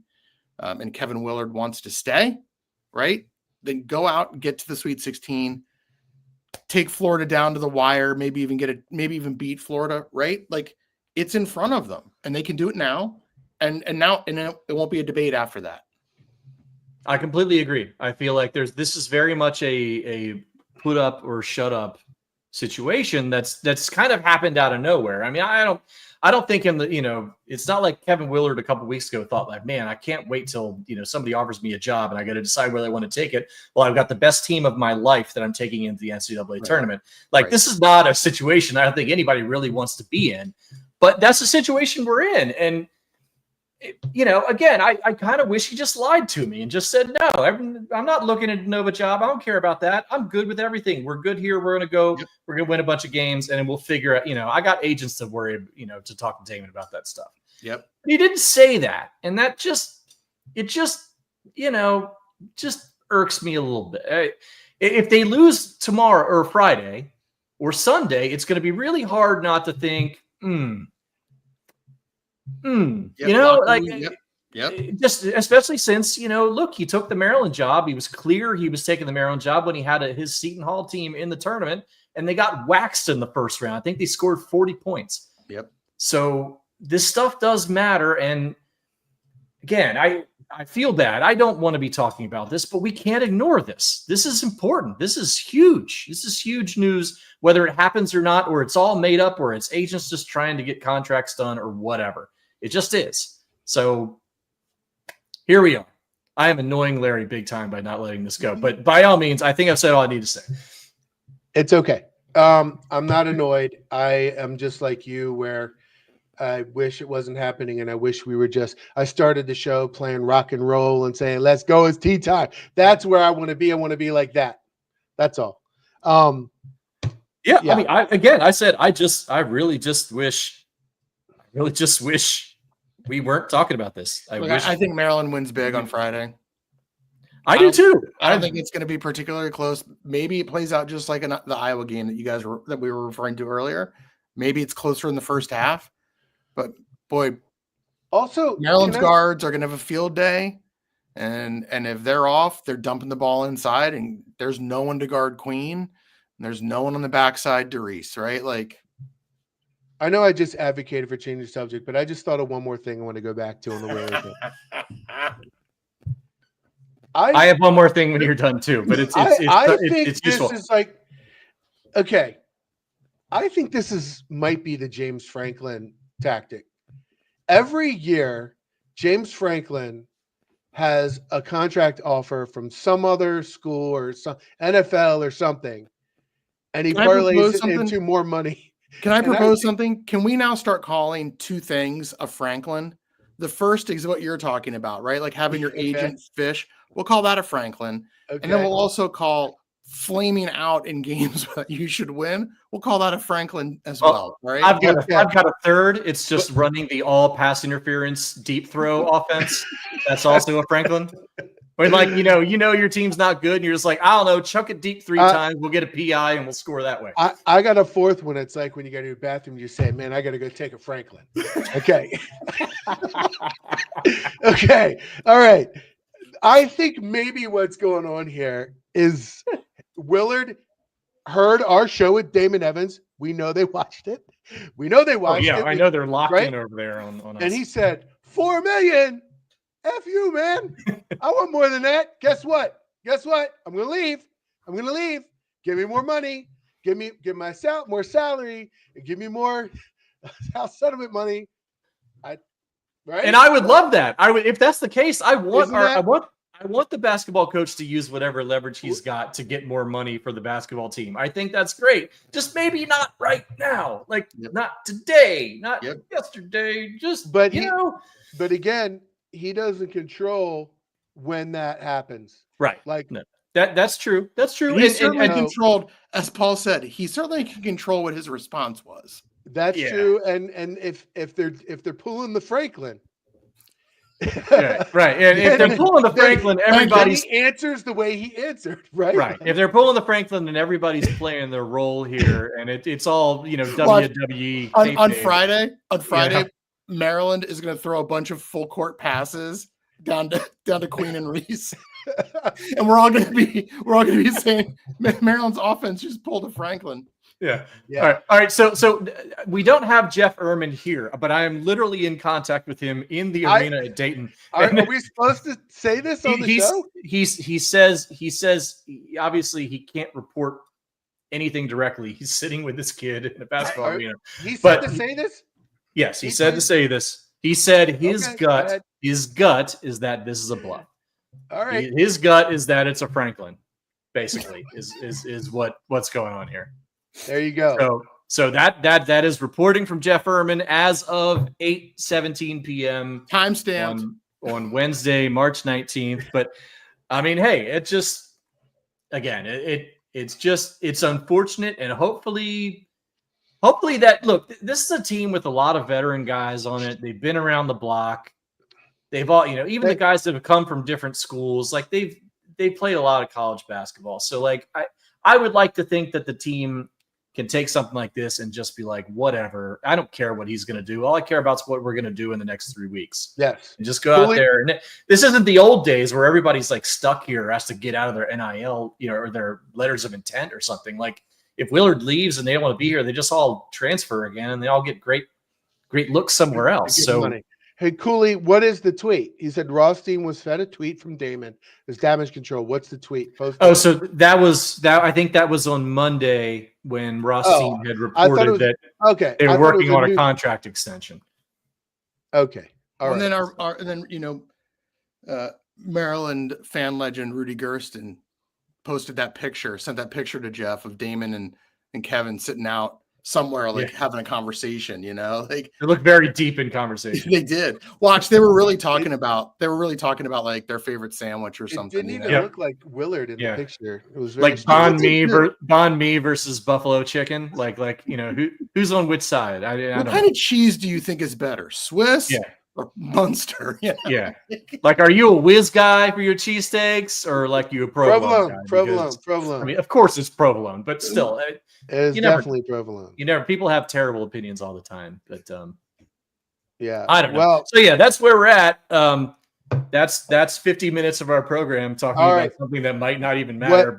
and Kevin Willard wants to stay, right? Then go out and get to the Sweet 16, take Florida down to the wire, maybe even beat Florida, right? Like, it's in front of them, and they can do it now, and it won't be a debate after that. I completely agree. I feel like this is very much a put up or shut up situation that's kind of happened out of nowhere. I mean, I don't think it's not like Kevin Willard a couple of weeks ago thought like, man, I can't wait till somebody offers me a job and I got to decide whether I want to take it. Well, I've got the best team of my life that I'm taking into the NCAA tournament. Like, this is not a situation I don't think anybody really wants to be in, but that's the situation we're in. And again, I kind of wish he just lied to me and just said, no, I'm not looking at Nova job. I don't care about that. I'm good with everything. We're good here. We're going to go, we're going to win a bunch of games, and then we'll figure out, I got agents to worry, to talk to Damon about that stuff. Yep. But he didn't say that. And that just irks me a little bit. If they lose tomorrow or Friday or Sunday, it's going to be really hard not to think, just especially since look, he took the Maryland job. He was clear he was taking the Maryland job when he had his Seton Hall team in the tournament, and they got waxed in the first round. I think they scored 40 points. Yep. So this stuff does matter, and again, I feel bad. I don't want to be talking about this, but we can't ignore this. This is important. This is huge. This is huge news, whether it happens or not, or it's all made up, or it's agents just trying to get contracts done, or whatever. It just is. So here we are. I am annoying Larry big time by not letting this go. But by all means, I think I've said all I need to say. It's okay. I'm not annoyed. I am just like you, where I wish it wasn't happening, and I wish we were I started the show playing rock and roll and saying, let's go, it's tea time. That's where I want to be. I want to be like that. That's all. Yeah. I mean, I really just wish we weren't talking about this. I think Maryland wins big on Friday. I do too. I don't think it's going to be particularly close. Maybe it plays out just like the Iowa game that we were referring to earlier. Maybe it's closer in the first half, but boy, also Maryland's guards are going to have a field day, and if they're off, they're dumping the ball inside, and there's no one to guard Queen, and there's no one on the backside to Reese, right? Like, I know I just advocated for changing the subject, but I just thought of one more thing I want to go back to on the Willard thing. I have one more thing when you're done too, but it's useful. This is like, okay, I think this might be the James Franklin tactic. Every year, James Franklin has a contract offer from some other school or some NFL or something, and he parlays it into more money. Can I propose something? Can we now start calling two things a Franklin? The first is what you're talking about, right? Like having your agent fish. We'll call that a Franklin. Okay. And then we'll also call flaming out in games that you should win, we'll call that a Franklin as well, right? I've got a third. It's just running the all pass interference deep throw offense. That's also a Franklin. When like you know your team's not good, and you're just like, I don't know, chuck it deep 3 times, we'll get a PI and we'll score that way. I got a fourth one. It's like when you go to your bathroom, you say, "Man, I got to go take a Franklin." Okay. Okay. All right. I think maybe what's going on here is Willard heard our show with Damon Evans. We know they watched it. We know they watched it. I know they're locked in over there on us. And he said, $4 million. F you, man. I want more than that. Guess what? I'm going to leave. Give me more money. Give my more salary, and give me more house settlement money. Right? And I would love that. If that's the case, I want the basketball coach to use whatever leverage he's got to get more money for the basketball team. I think that's great. Just maybe not right now. Like not today, not yesterday. But again, he doesn't control when that happens. Right. Like that's true. That's true. He certainly controlled, as Paul said, he certainly can control what his response was. That's true. And if they're pulling the Franklin. Right. And if they're pulling the Franklin, everybody's answers the way he answered, right? Right. If they're pulling the Franklin, then everybody's playing their role here, and it's all WWE. On Friday, Maryland is going to throw a bunch of full court passes down to Queen and Reese, and we're all going to be saying Maryland's offense just pulled a Franklin. Yeah. All right. So we don't have Jeff Erman here, but I am literally in contact with him in the arena at Dayton. Are we supposed to say this on the show? He says obviously he can't report anything directly. He's sitting with this kid in a basketball arena. He said to say this? Yes, he said to say this. He said his gut is that this is a bluff. All right. His gut is that it's a Franklin, basically, is what's going on here. There you go. So that is reporting from Jeff Erman as of 8:17 p.m. timestamp on Wednesday, March 19th. But I mean, hey, it just again, it's unfortunate, and hopefully that this is a team with a lot of veteran guys on it. They've been around the block. They've all, even the guys that have come from different schools, like they've played a lot of college basketball. So like I would like to think that the team can take something like this and just be like, whatever. I don't care what he's going to do. All I care about is what we're going to do in the next 3 weeks. Yes. And just go out there. And this isn't the old days where everybody's like stuck here or has to get out of their NIL, or their letters of intent or something. Like if Willard leaves and they don't want to be here, they just all transfer again and they all get great looks somewhere else. So money. Hey, Cooley, what is the tweet? He said Rothstein was fed a tweet from Damon. There's damage control. What's the tweet? So that was I think that was on Monday when Rothstein had reported that they were working on a contract extension. Okay. All right. And then Maryland fan legend Rudy Gersten posted that picture, sent that picture to Jeff of Damon and Kevin sitting out somewhere having a conversation, like they look very deep in conversation. They did. Watch, they were really talking about like their favorite sandwich or something. It didn't even look like Willard in the picture. It was very like banh mi versus buffalo chicken. Like who's on which side? What kind of cheese do you think is better, Swiss or Munster? Yeah. Like, are you a whiz guy for your cheesesteaks or like you a provolone? Provolone. I mean, of course it's provolone, but still. It is definitely provolone. People have terrible opinions all the time, but yeah, I don't know. Well, so that's where we're at. That's 50 minutes of our program talking about something that might not even matter.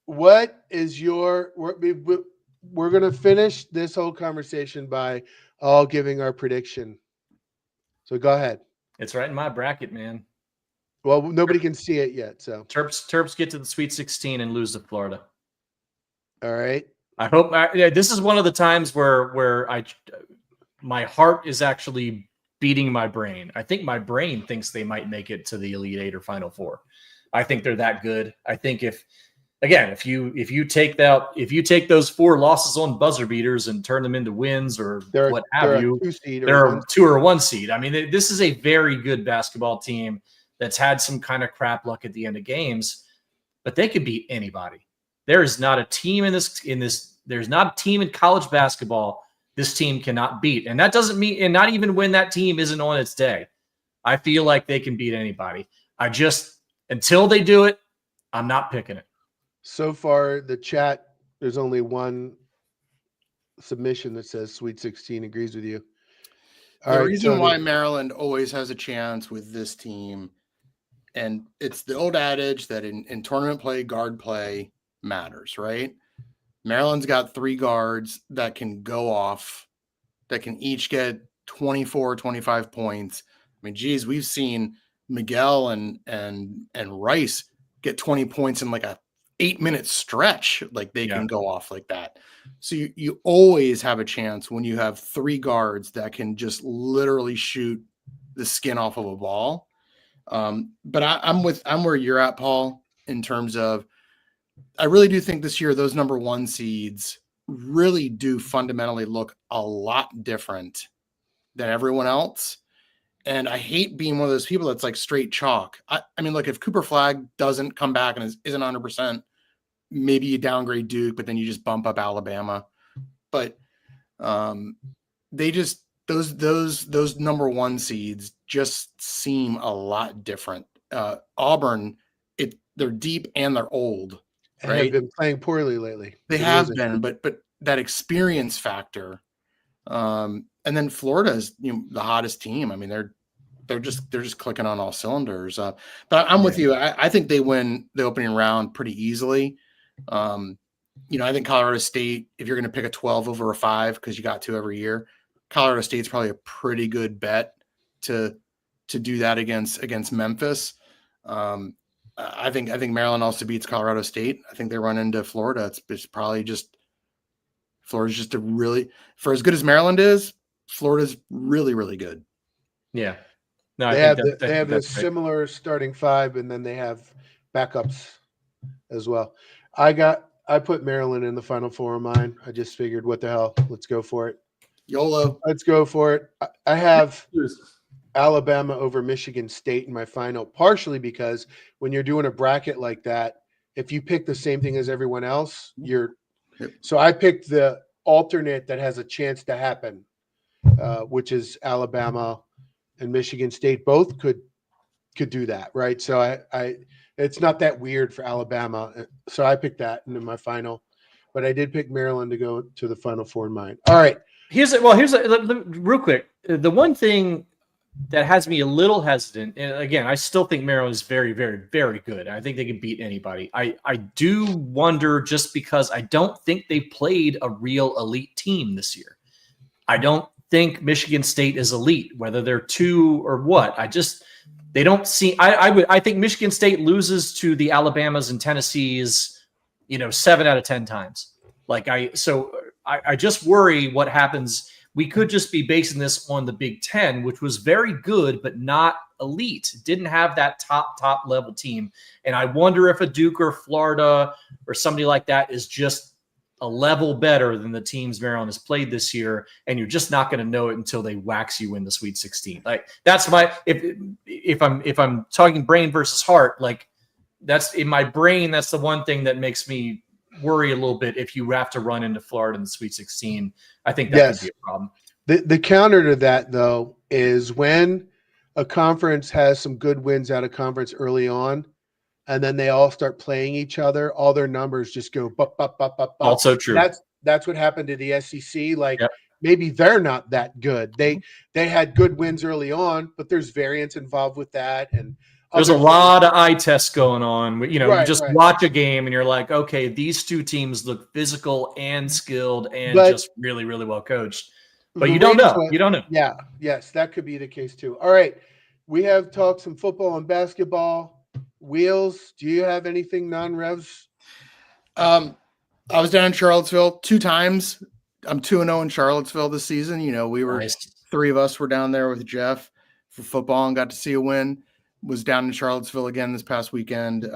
What is we're going to finish this whole conversation by all giving our prediction. So go ahead. It's right in my bracket, man. Well, nobody can see it yet. So Terps get to the Sweet 16 and lose to Florida. All right. I hope this is one of the times where my heart is actually beating my brain. I think my brain thinks they might make it to the Elite Eight or Final Four. I think they're that good. I think if you take those 4 losses on buzzer beaters and turn them into wins or what have you, they're a 2 or 1 seed. I mean, this is a very good basketball team that's had some kind of crap luck at the end of games. but they could beat anybody. There is not a team there's not a team in college basketball this team cannot beat. And that doesn't mean, and not even when that team isn't on its day. I feel like they can beat anybody. Until they do it, I'm not picking it. So far, the chat, there's only one submission that says Sweet 16 agrees with you. The reason why Maryland always has a chance with this team, and it's the old adage that in tournament play, guard play matters, right? Maryland's got 3 guards that can go off, that can each get 24, 25 points. I mean, geez, we've seen Miguel and Rice get 20 points in like a 8-minute stretch. Like they can go off like that. So you always have a chance when you have 3 guards that can just literally shoot the skin off of a ball. But I'm where you're at, Paul, in terms of, I really do think this year those number 1 seeds really do fundamentally look a lot different than everyone else. And I hate being one of those people that's like straight chalk. I mean, look, if Cooper Flagg doesn't come back and isn't 100%, maybe you downgrade Duke, but then you just bump up Alabama. But they just, those number 1 seeds just seem a lot different. Auburn, they're deep and they're old. Right? Have been playing poorly lately. They have been, but that experience factor, and then Florida is the hottest team. I mean, they're just clicking on all cylinders. But I'm with you. I think they win the opening round pretty easily. I think Colorado State, if you're going to pick a 12 over a 5 because you got to every year, Colorado State's probably a pretty good bet to do that against Memphis. I think Maryland also beats Colorado State. I think they run into Florida. It's probably just Florida's just for as good as Maryland is, Florida's really, really good. Yeah. No, they have a similar starting 5, and then they have backups as well. I put Maryland in the Final Four of mine. I just figured, what the hell? Let's go for it. YOLO. Let's go for it. I have Alabama over Michigan State in my final, partially because when you're doing a bracket like that, if you pick the same thing as everyone else, so I picked the alternate that has a chance to happen, which is Alabama and Michigan State. Both could do that, right? So it's not that weird for Alabama. So I picked that into my final, but I did pick Maryland to go to the Final Four in mine. All right. Here's real quick. The one thing that has me a little hesitant, and again, I still think Maryland is very, very, very good. I think they can beat anybody. I do wonder, just because I don't think they played a real elite team this year. I don't think Michigan State is elite, whether they're 2 or what. They don't see. I think Michigan State loses to the Alabamas and Tennessees, 7 out of 10 times. I just worry what happens. We could just be basing this on the Big Ten, which was very good, but not elite. Didn't have that top level team. And I wonder if a Duke or Florida or somebody like that is just a level better than the teams Maryland has played this year. And you're just not going to know it until they wax you in the Sweet 16. Like, that's if I'm talking brain versus heart, like, that's in my brain. That's the one thing that makes me worry a little bit. If you have to run into Florida in the Sweet 16, I think that could be a problem. The counter to that, though, is when a conference has some good wins out of conference early on, and then they all start playing each other, all their numbers just go bup, bup, bup, bup, bup. Also true. That's what happened to the SEC. Maybe they're not that good. They had good wins early on, but there's variance involved with that, and there's a lot of eye tests going on. You just right. Watch a game and you're like, okay, these 2 teams look physical and skilled and just really, really well coached. But you don't know. You don't know. Yeah. Yes, that could be the case too. All right. We have talked some football and basketball. Wheels, do you have anything non-revs? I was down in Charlottesville 2 times. I'm 2-0 in Charlottesville this season. We were nice. 3 of us were down there with Jeff for football and got to see a win. Was down in Charlottesville again this past weekend.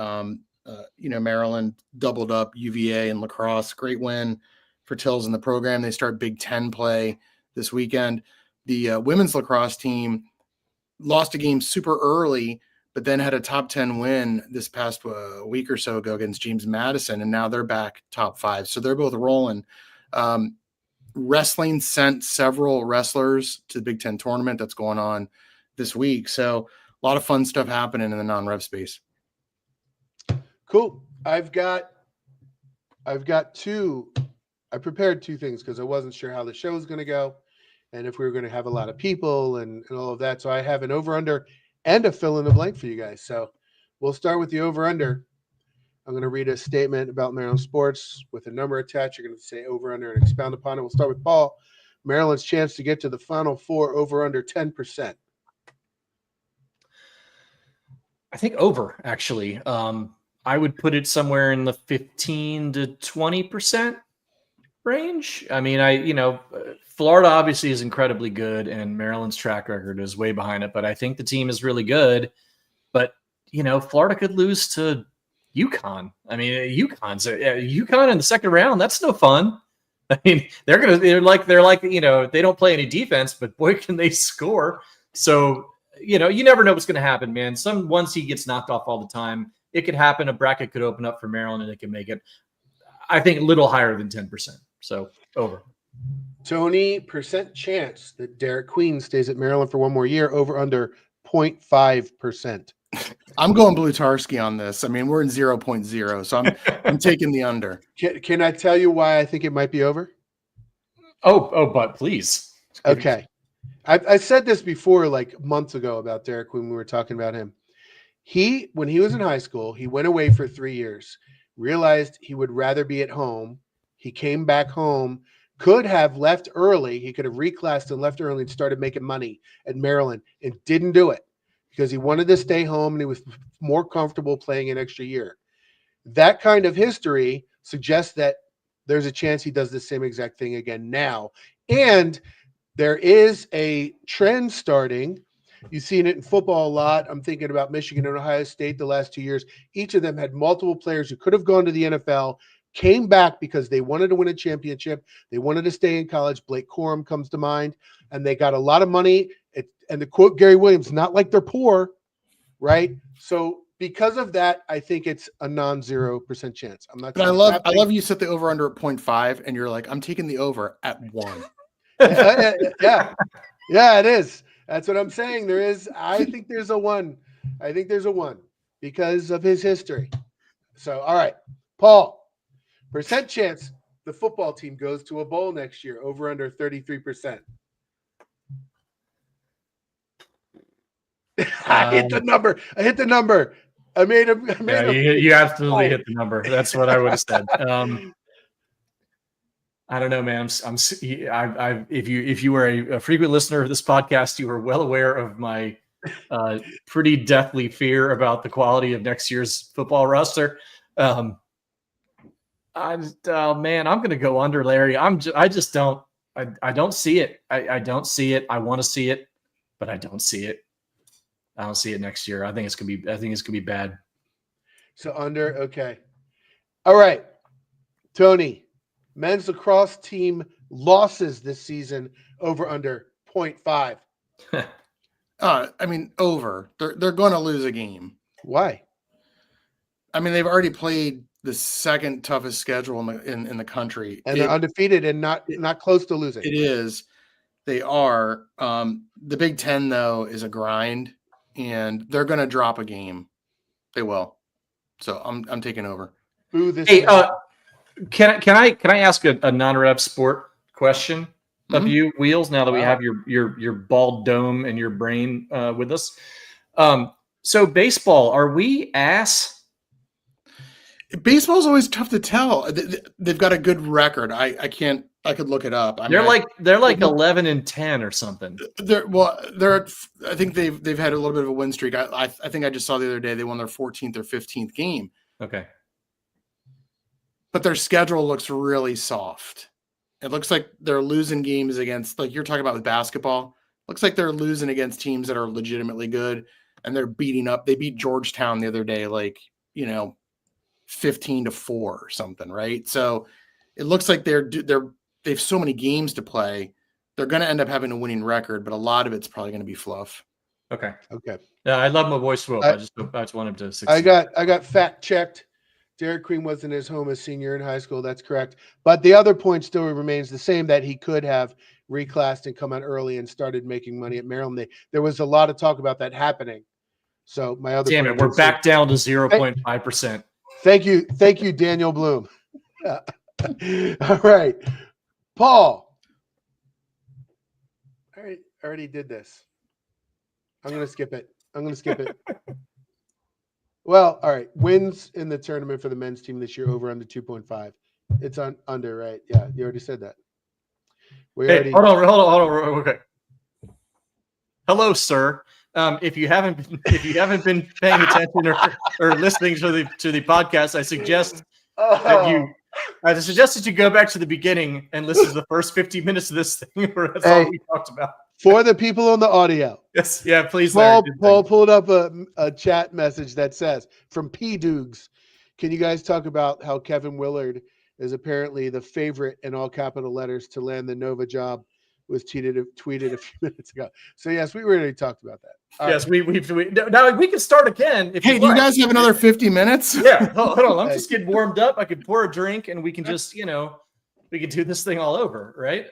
Maryland doubled up UVA and lacrosse. Great win for Tills in the program. They start Big Ten play this weekend. The women's lacrosse team lost a game super early, but then had a top 10 win this past week or so ago against James Madison, and now they're back top 5. So they're both rolling. Wrestling sent several wrestlers to the Big Ten tournament that's going on this week. So a lot of fun stuff happening in the non-rev space. Cool. I've got two. I prepared two things because I wasn't sure how the show was going to go and if we were going to have a lot of people and all of that. So I have an over-under and a fill in the blank for you guys. So we'll start with the over-under. I'm going to read a statement about Maryland sports with a number attached. You're going to say over-under and expound upon it. We'll start with Paul. Maryland's chance to get to the Final Four, over-under 10%. I think over, actually. I would put it somewhere in the 15 to 20% range. I mean, Florida obviously is incredibly good, and Maryland's track record is way behind it. But I think the team is really good. But Florida could lose to UConn. I mean, UConn in the second round. That's no fun. I mean, they're like they don't play any defense, but boy, can they score. So you never know what's going to happen, man. Once he gets knocked off all the time, it could happen. A bracket could open up for Maryland, and they can make it, I think, a little higher than 10%. So over. Tony, percent chance that Derek Queen stays at Maryland for one more year, over under 0.5%. I'm going Blutarski on this. I mean, we're in 0.0, so I'm taking the under. Can I tell you why I think it might be over? Oh, but please. Okay. I said this before, like months ago, about Derek when we were talking about him. When he was in high school, he went away for 3 years, realized he would rather be at home. He came back home, could have left early. He could have reclassed and left early and started making money at Maryland and didn't do it because he wanted to stay home and he was more comfortable playing an extra year. That kind of history suggests that there's a chance he does the same exact thing again now. And there is a trend starting. You've seen it in football a lot. I'm thinking about Michigan and Ohio State the last 2 years. Each of them had multiple players who could have gone to the NFL, came back because they wanted to win a championship. They wanted to stay in college. Blake Corum comes to mind. And they got a lot of money. And to quote Gary Williams, not like they're poor, right? So because of that, I think it's a non-0% chance. I'm not. But I love you set the over under at 0.5, and you're like, I'm taking the over at 1. Yeah, it is. That's what I'm saying. I think there's a 1. I think there's a 1 because of his history. So, all right, Paul, percent chance the football team goes to a bowl next year, over under 33%. I hit the number. I made him. You absolutely hit the number. That's what I would have said. I don't know, man. If you were a frequent listener of this podcast, you were well aware of my pretty deathly fear about the quality of next year's football roster. Man, I'm going to go under, Larry. I don't see it. I don't see it. I want to see it, but I don't see it. I don't see it next year. I think it's gonna be bad. So under, okay. All right, Tony, men's lacrosse team losses this season, over under 0.5. I mean, over. They're going to lose a game. Why? I mean, they've already played the second toughest schedule in the country, and they're undefeated and not close to losing. It is. They are. The Big Ten though is a grind. And they're going to drop a game. They will. So I'm taking over. Boo this. Hey, can I ask a non-rev sport question of you, Wheels? Now that we have your bald dome and your brain with us. So baseball, are we ass? Baseball's always tough to tell. They've got a good record. I could look it up. They're like 11-10 or something. I think they've had a little bit of a win streak. I think I just saw the other day they won their 14th or 15th game. Okay. But their schedule looks really soft. It looks like they're losing games against, like you're talking about with basketball. Looks like they're losing against teams that are legitimately good, and they're beating up. They beat Georgetown the other day, 15-4 or something, right? So it looks like they have so many games to play. They're going to end up having a winning record, but a lot of it's probably going to be fluff. Okay. Okay. Yeah, I love my boy Swope. I just want him to succeed. I got fact checked. Derek Queen wasn't his home as senior in high school. That's correct. But the other point still remains the same, that he could have reclassed and come out early and started making money at Maryland. There was a lot of talk about that happening. So my other Damn it, we're back down to 0.5%. Thank you, Daniel Bloom. All right, Paul. All right, I already did this. I'm gonna skip it. Well, all right. Wins in the tournament for the men's team this year over under 2.5. It's on under, right? Yeah, you already said that. Hold on. Okay. Hello, sir. If you haven't been paying attention or listening to the podcast, I suggest that you go back to the beginning and listen to the first 50 minutes of this thing where that's all we talked about. For the people on the audio. Yes, yeah, please. Paul pulled up a chat message that says, from P Doogs, can you guys talk about how Kevin Willard is apparently the favorite in all capital letters to land the Nova job? Was tweeted a few minutes ago. So yes, we already talked about that. All yes, right. Now we can start again. Hey, do you guys have another 50 minutes? Yeah, hold on. I'm just getting warmed up. I could pour a drink and we can just, we can do this thing all over, right?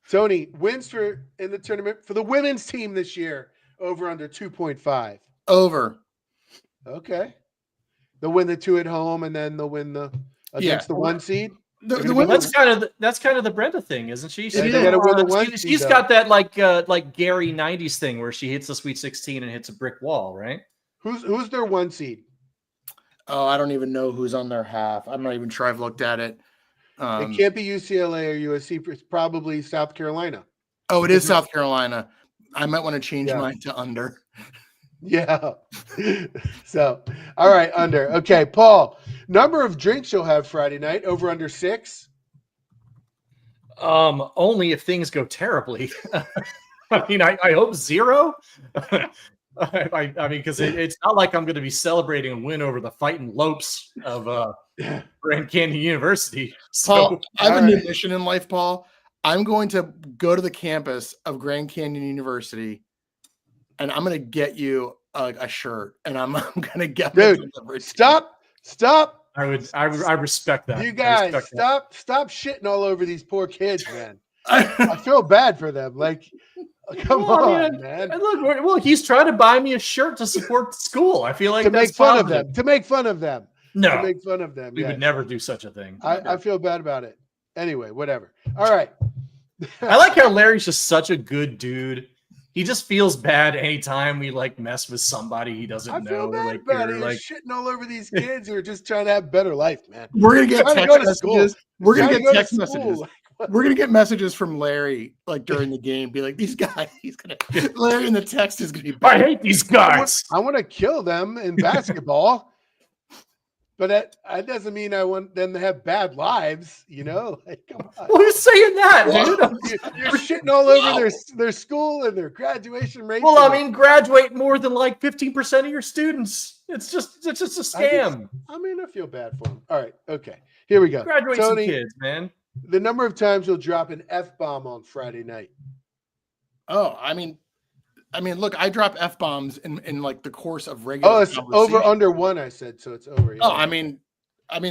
Tony, wins in the tournament for the women's team this year, over under 2.5. Over. Okay. They'll win the 2 at home and then they'll win against the 1 seed. That's kind of the Brenda thing, isn't she? She's got that like Gary 90s thing where she hits the Sweet 16 and hits a brick wall, right? Who's their 1 seed? Oh, I don't even know who's on their half. I'm not even sure I've looked at it. It can't be UCLA or USC. It's probably South Carolina. Oh, it is South Carolina. I might want to change mine to under. Yeah. So, all right, under. Okay, Paul. Number of drinks you'll have Friday night, over under 6? Only if things go terribly. I mean, I hope 0. I mean, because it's not like I'm going to be celebrating a win over the Fighting Lopes of Grand Canyon University. So, Paul, I have a new mission in life, Paul. I'm going to go to the campus of Grand Canyon University, and I'm going to get you a shirt, and I'm going to get Dude, stop. I respect that. You guys, stop shitting all over these poor kids, man. I feel bad for them. Like, come on, man. Look, he's trying to buy me a shirt to support the school. I feel like to make fun of them. To make fun of them. No, to make fun of them. We would never do such a thing. I feel bad about it. Anyway, whatever. All right. I like how Larry's just such a good dude. He just feels bad anytime we mess with somebody he doesn't know. I feel bad about it. He's shitting all over these kids who are just trying to have a better life, man. We're gonna get text messages. We're gonna get text messages. We're gonna get messages from Larry during the game. Be like, these guys. Larry in the text is gonna be. I hate these guys. I want to kill them in basketball. But that doesn't mean I want them to have bad lives, Come on. Who's saying that, dude? You're shitting all over their school and their graduation rate. Well, I mean, graduate more than 15% of your students. It's just a scam. I feel bad for them. All right, okay. Here we go. Graduate some kids, man. The number of times you'll drop an F-bomb on Friday night. Oh, I mean, look, I drop F-bombs in the course of regular. Oh, it's over under 1, I said, so it's over. Yeah. Oh, I mean,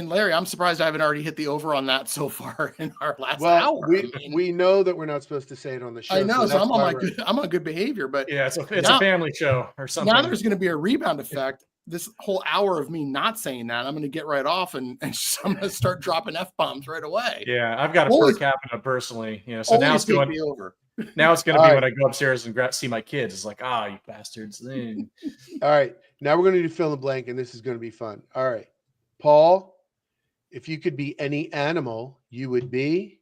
Larry, I'm surprised I haven't already hit the over on that so far in our last hour. We know that we're not supposed to say it on the show. I know, so I'm on good behavior, but yeah, it's a family show or something. Now there's going to be a rebound effect. This whole hour of me not saying that, I'm going to get right off and I'm going to start dropping F-bombs right away. Yeah, I've got a per capita personally, so now it's going to be over. Now it's going to be when I go upstairs and see my kids. It's like, you bastards. All right. Now we're going to do fill in the blank, and this is going to be fun. All right. Paul, if you could be any animal, you would be?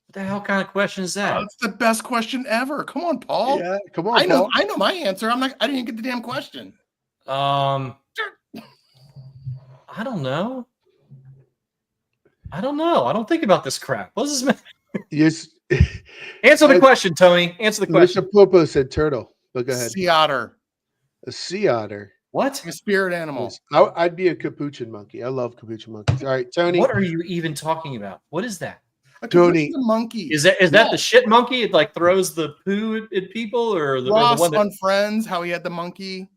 What the hell kind of question is that? That's the best question ever. Come on, Paul. Yeah, come on, Paul. I know my answer. I didn't even get the damn question. I don't know. I don't think about this crap. What does this mean? Yes. Answer the question, Tony. Answer the question. Mr. Popo said turtle, but go ahead. Sea otter. A sea otter. What? A spirit animal. I'd be a capuchin monkey. I love capuchin monkeys. All right, Tony. What are you even talking about? What is that? Tony, the monkey. Is that the shit monkey? It like throws the poo at people, or the one that, on Friends? How he had the monkey?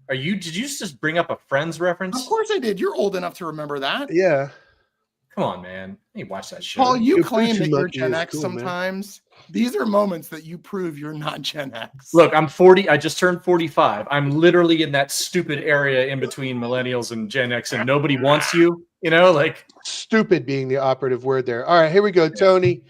Did you just bring up a Friends reference? Of course I did. You're old enough to remember that. yeah. Come on, man. You watch that shit. Paul, you Your claim Poochie that you're monkey Gen is X cool, man. sometimes. These are moments that you prove you're not Gen X. Look, I'm 40. I just turned 45. I'm literally in that stupid area in between millennials and Gen X, and nobody wants you. You know, like Stupid being the operative word there. All right, here we go, Tony.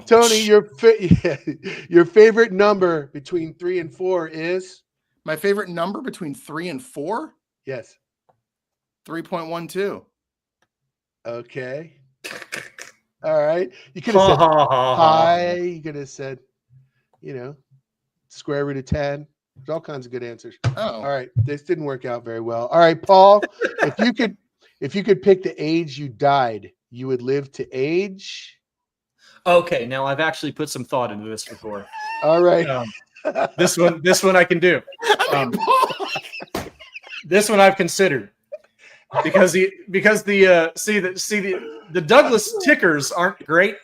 Tony, your favorite number between 3 and 4 is? My favorite number between 3 and 4? Yes. 3.12. Okay. All right. You could have said pi. You could have said, square root of 10. There's all kinds of good answers. Oh. All right. This didn't work out very well. All right, Paul, if you could pick the age you died, you would live to age. Okay, now I've actually put some thought into this before. All right. This one I can do. This one I've considered because the Douglas tickers aren't great.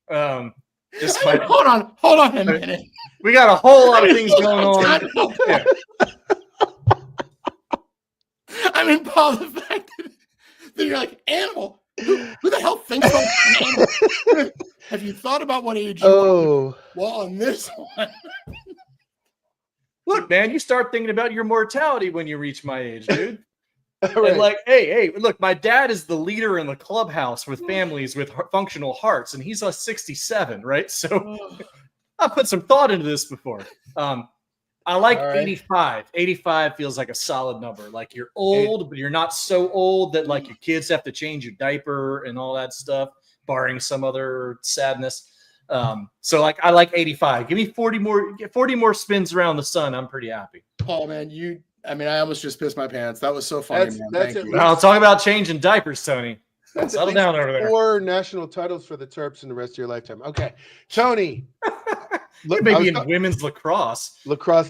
Hold on a minute. We got a whole lot of things going on. Yeah. I mean, Paul, the fact that you're like animal. Who the hell thinks about an animal? Have you thought about what age you are? Well, on this one. Look, man, you start thinking about your mortality when you reach my age, dude. Right. And like, hey, look, my dad is the leader in the clubhouse with families with functional hearts, and he's 67, right? So I put some thought into this before. I like 85. 85 feels like a solid number. Like you're old, but you're not so old that like your kids have to change your diaper and all that stuff, barring some other sadness. So like I like 85. Give me 40 more spins around the sun. I'm pretty happy. Paul, man, I almost just pissed my pants. That was so funny, man. Thank you. Well, talk about changing diapers, Tony. Settle down over there. 4 national titles for the Terps in the rest of your lifetime. Okay, Tony. Maybe in women's lacrosse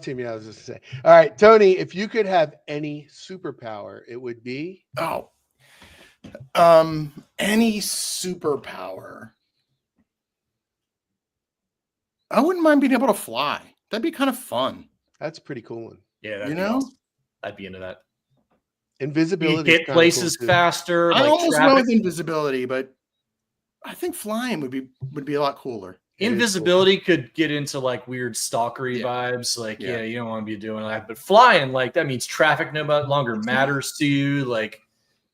team. Yeah, I was just saying. All right, Tony, if you could have any superpower, it would be any superpower. I wouldn't mind being able to fly. That'd be kind of fun. That's a pretty cool one. Yeah, awesome. I'd be into that. Invisibility. You get places faster. I almost went with invisibility, but I think flying would be a lot cooler. Invisibility could get into like weird stalkery vibes. Like, you don't want to be doing that. But flying, like that means traffic no longer matters to you. Like,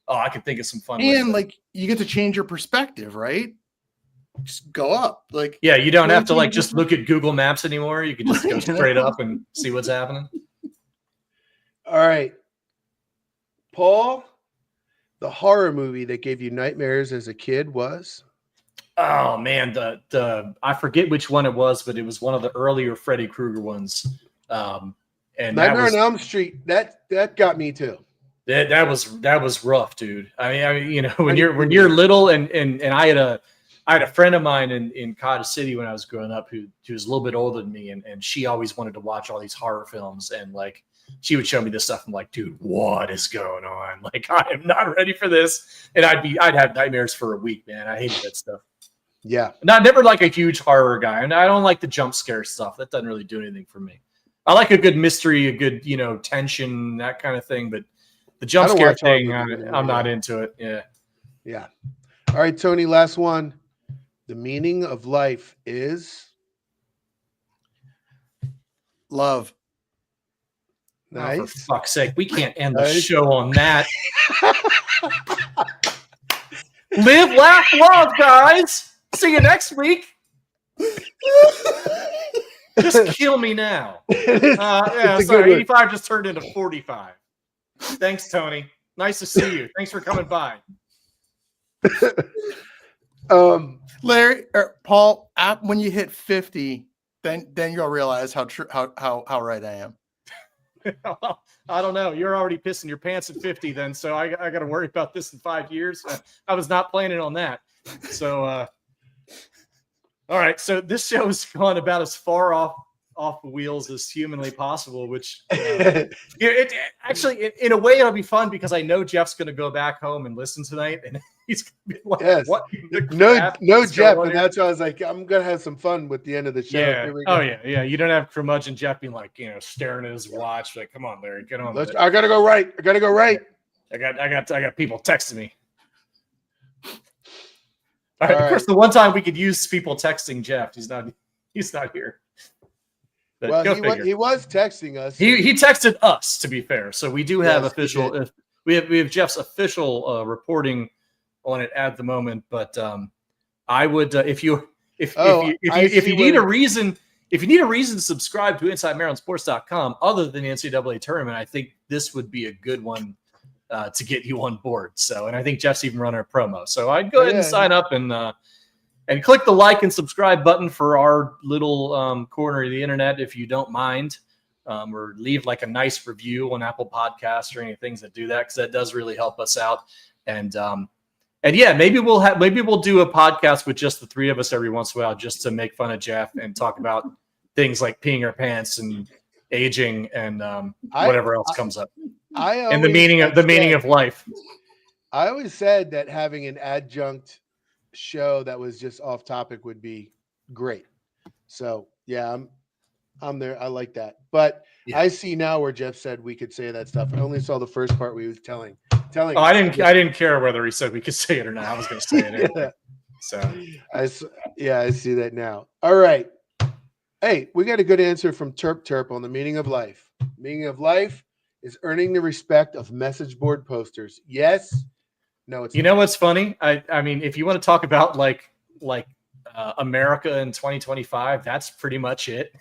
I could think of some fun. And like you get to change your perspective, right? Just go up. Like, yeah, you don't have to like just look at Google Maps anymore. You can just go straight up and see what's happening. All right. Paul, the horror movie that gave you nightmares as a kid was? Oh man, the I forget which one it was, but it was one of the earlier Freddy Krueger ones. And Nightmare on Elm Street, that got me too. That was rough, dude. I mean, when you're little, and I had a friend of mine in Cottage City when I was growing up who was a little bit older than me, and she always wanted to watch all these horror films, and like she would show me this stuff. I'm like, dude, what is going on? Like, I am not ready for this. And I'd have nightmares for a week, man. I hated that stuff. Yeah. And I'm never like a huge horror guy, and I don't like the jump scare stuff. That doesn't really do anything for me. I like a good mystery, a good, tension, that kind of thing. But the jump scare thing, I'm not into it. Yeah. Yeah. All right, Tony, last one. The meaning of life is? Love. Nice. Oh, for fuck's sake, we can't end the show on that. Live, laugh, love, guys. See you next week. Just kill me now. So 85 just turned into 45. Thanks, Tony. Nice to see you. Thanks for coming by. Larry or Paul, when you hit 50, then you'll realize how right I am. I don't know. You're already pissing your pants at 50 then, so I got to worry about this in 5 years. I was not planning on that. So, all right. So this show has gone about as far off off the wheels as humanly possible. Which actually, in a way, it'll be fun because I know Jeff's going to go back home and listen tonight, and he's going to be like, yes. "What? No, Jeff." And that's why I was like, "I'm going to have some fun with the end of the show." Yeah. Oh yeah. You don't have curmudgeon Jeff being like, staring at his watch, like, "Come on, Larry, get on." I got to go right. I got people texting me. All right. Of course, the one time we could use people texting Jeff, he's not here. But well, he was texting us. He texted us, to be fair. So we do have official. We have Jeff's official reporting on it at the moment. But I would if you need a reason to subscribe to InsideMarylandSports.com other than the NCAA tournament, I think this would be a good one to get you on board. So, and I think Jeff's even running a promo. So I'd go ahead and sign up and click the like and subscribe button for our little corner of the internet if you don't mind, or leave like a nice review on Apple Podcasts or any things that do that, because that does really help us out. And yeah, maybe we'll do a podcast with just the three of us every once in a while, just to make fun of Jeff and talk about things like peeing our pants and aging and whatever else comes up. And the meaning of life. I always said that having an adjunct show that was just off topic would be great. So yeah, I'm there. I like that. But I see now where Jeff said we could say that stuff. I only saw the first part we was telling. Oh, I didn't care whether he said we could say it or not. I was going to say it anyway. So I see that now. All right. Hey, we got a good answer from Terp on the meaning of life. Meaning of life is earning the respect of message board posters. Yes. No, it's not. Know what's funny? I mean, if you want to talk about like America in 2025, that's pretty much it.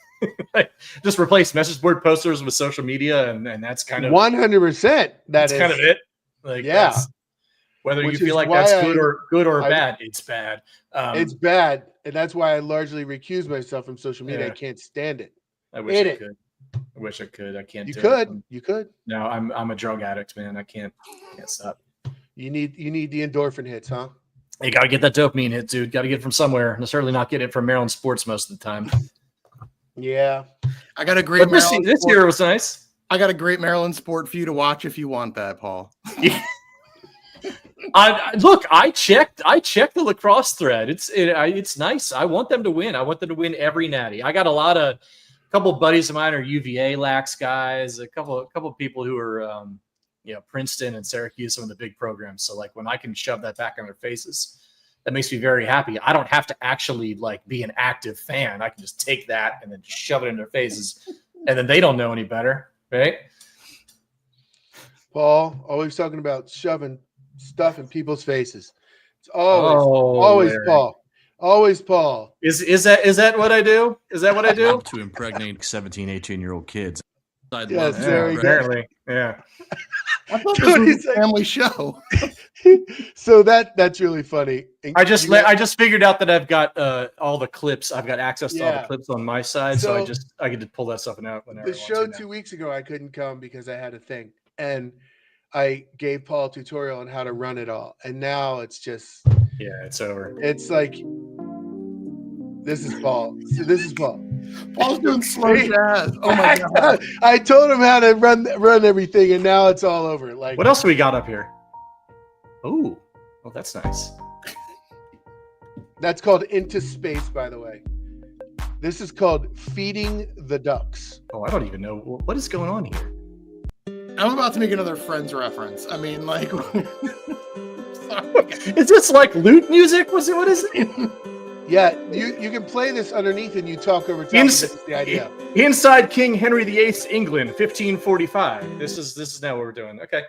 Just replace message board posters with social media, and that's kind of 100%. That's kind of it. Like, yeah. Whether you feel like that's good or bad, it's bad. It's bad, and that's why I largely recuse myself from social media. I can't stand it. I wish I could. I wish I could. I can't. You could. No, I'm a drug addict, man. I can't stop. You need the endorphin hits, huh? You got to get that dopamine hit, dude. Got to get it from somewhere. And certainly not get it from Maryland sports most of the time. Yeah. I got a great this year was nice. I got a great Maryland sport for you to watch if you want that, Paul. I checked the lacrosse thread. It's nice. I want them to win. I want them to win every natty. I got a couple of buddies of mine are UVA lax guys, a couple of people who are Princeton and Syracuse, some of the big programs. So like when I can shove that back on their faces, that makes me very happy. I don't have to actually like be an active fan. I can just take that and then just shove it in their faces, and then they don't know any better, right? Paul, always talking about shoving stuff in people's faces. It's always Larry. Paul. Always Paul. Is that what I do? Is that what I do? To impregnate 17, 18-year-old kids. Yes, very apparently. Yeah. I thought this was a family show. So that's really funny. I just figured out that I've got all the clips. I've got access to all the clips on my side, so I get to pull that stuff out whenever. The show 2 weeks ago, I couldn't come because I had a thing, and I gave Paul a tutorial on how to run it all, and now it's just it's over. It's like this is Paul. So this is Paul. Paul's doing slow jazz. Oh my god! I told him how to run everything, and now it's all over. Like, what else do we got up here? Oh, that's nice. That's called Into Space, by the way. This is called Feeding the Ducks. Oh, I don't even know what is going on here. I'm about to make another Friends reference. I mean, like, is this like lute music? What is it? Yeah, you can play this underneath and you talk over top of this, the idea. Inside King Henry VIII's England, 1545. This is now what we're doing. Okay.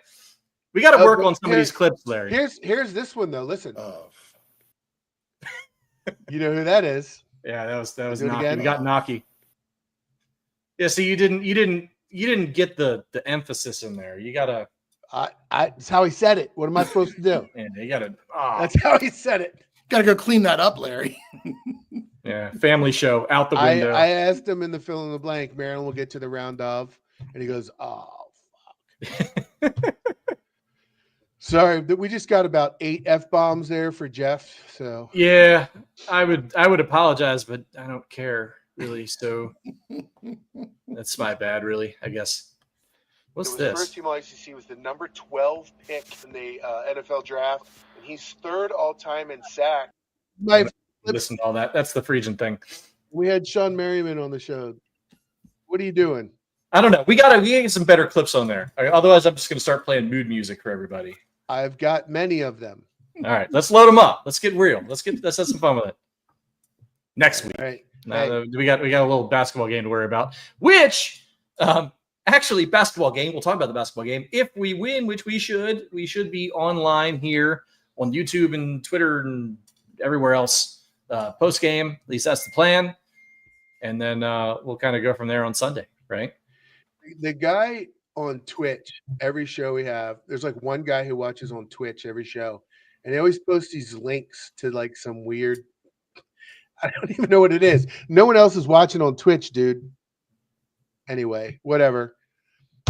We got to work on some of these clips, Larry. Here's this one though. Listen. You know who that is? Yeah, that was Naki. We got Naki. Yeah, so you didn't get the emphasis in there. You gotta. That's how he said it. What am I supposed to do? Yeah, you gotta. That's how he said it. Gotta go clean that up, Larry. Yeah, family show out the window. I asked him in the fill in the blank. Maryland will get to the round of, and he goes, "Oh fuck." Sorry, we just got about 8 F-bombs there for Jeff. So yeah, I would apologize, but I don't care. really. So that's my bad, really, I guess. What's The this? first team all-ACC was the number 12 pick in the NFL draft, and he's third all-time in sacks. Listen to all that. That's the Phrygian thing. We had Sean Merriman on the show. What are you doing? I don't know. We gotta get some better clips on there. Otherwise, I'm just gonna start playing mood music for everybody. I've got many of them. All right, let's load them up. Let's get real. Let's have some fun with it. Next week. All right. Now, we got a little basketball game to worry about. Which, actually, basketball game. We'll talk about the basketball game. If we win, which we should be online here on YouTube and Twitter and everywhere else. Post game, at least that's the plan. And then we'll kind of go from there on Sunday, right? The guy on Twitch, every show we have, there's like one guy who watches on Twitch every show, and they always post these links to like some weird, I don't even know what it is. No one else is watching on Twitch, dude. Anyway, whatever.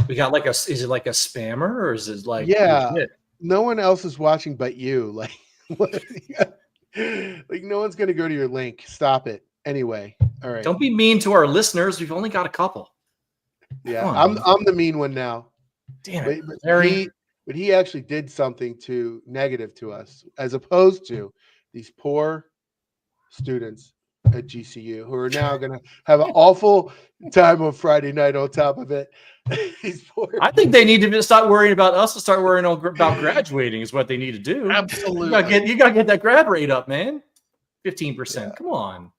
We got is it like a spammer or is it like, yeah, legit? No one else is watching but you. Like, what? Like no one's going to go to your link. Stop it. Anyway. All right. Don't be mean to our listeners. We've only got a couple. Yeah, I'm the mean one now. Damn it. But he actually did something negative to us, as opposed to these poor students at GCU who are now going to have an awful time on Friday night on top of it. I think they need to stop worrying about us and start worrying about graduating is what they need to do. Absolutely. You got to get that grad rate up, man. 15%. Yeah. Come on.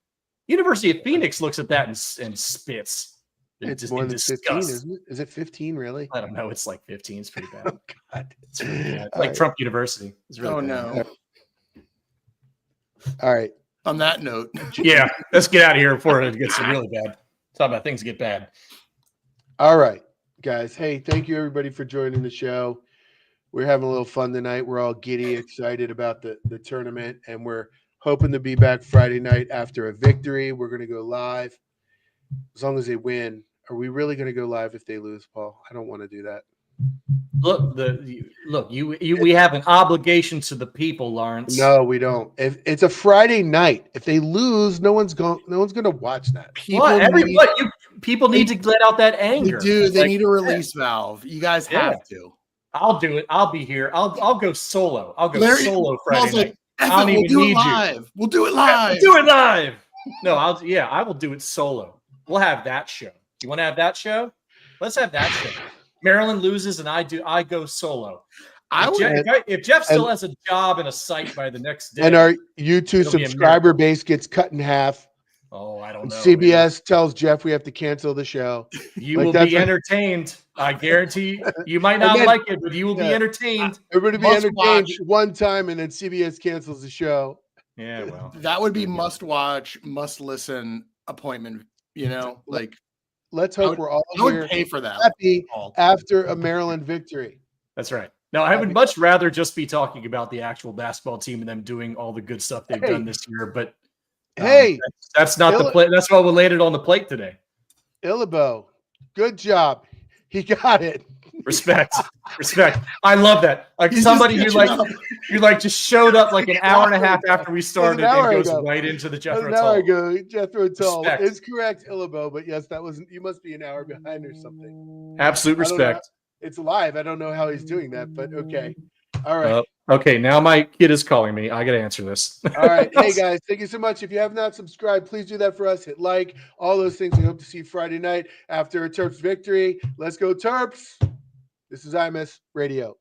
University of Phoenix looks at that and spits. It's more than 15, isn't it? Is it 15 really? I don't know. It's like 15. It's pretty bad. Oh, God. It's really bad. Like Trump University. It's really bad. No. All right. On that note. Yeah. Let's get out of here before it gets really bad. Talk about things get bad. All right, guys. Hey, thank you everybody for joining the show. We're having a little fun tonight. We're all giddy, excited about the tournament, and we're hoping to be back Friday night after a victory. We're going to go live as long as they win. Are we really going to go live if they lose, Paul? I don't want to do that. We have an obligation to the people, Lawrence. No, we don't. If it's a Friday night, if they lose, no one's going to watch that. People need to let out that anger. They need a release valve. You guys have to. I'll do it. I'll be here. I'll go solo. I'll go solo Friday night. I don't even need you. We'll do it live. We'll do it live. No, I will do it solo. We'll have that show. You want to have that show? Let's have that show. Maryland loses and I go solo. If Jeff still has a job and a site by the next day, and our YouTube subscriber base gets cut in half. Oh, I don't know. CBS tells Jeff we have to cancel the show. You will be entertained. I guarantee. You might not like it, but you will be entertained. Everybody be entertained one time, and then CBS cancels the show. Yeah, well, that would be must watch, must listen appointment. Let's hope we're all I would pay for that. Happy after a Maryland victory. That's right. No, I would much rather just be talking about the actual basketball team and them doing all the good stuff they've done this year. But that's not the play. That's why we laid it on the plate today. Illabo, good job. He got it. Respect. I love that. Like somebody who just showed up like an hour and a half after we started and goes right into the Jethro Tull. An hour ago, Jethro Tull is correct, Illabo. But yes, that wasn't. You must be an hour behind or something. Absolute respect. It's live. I don't know how he's doing that, but okay. All right. Okay, now my kid is calling me. I got to answer this. All right. Hey, guys, thank you so much. If you have not subscribed, please do that for us. Hit like, all those things. We hope to see you Friday night after a Terps victory. Let's go, Terps. This is IMS Radio.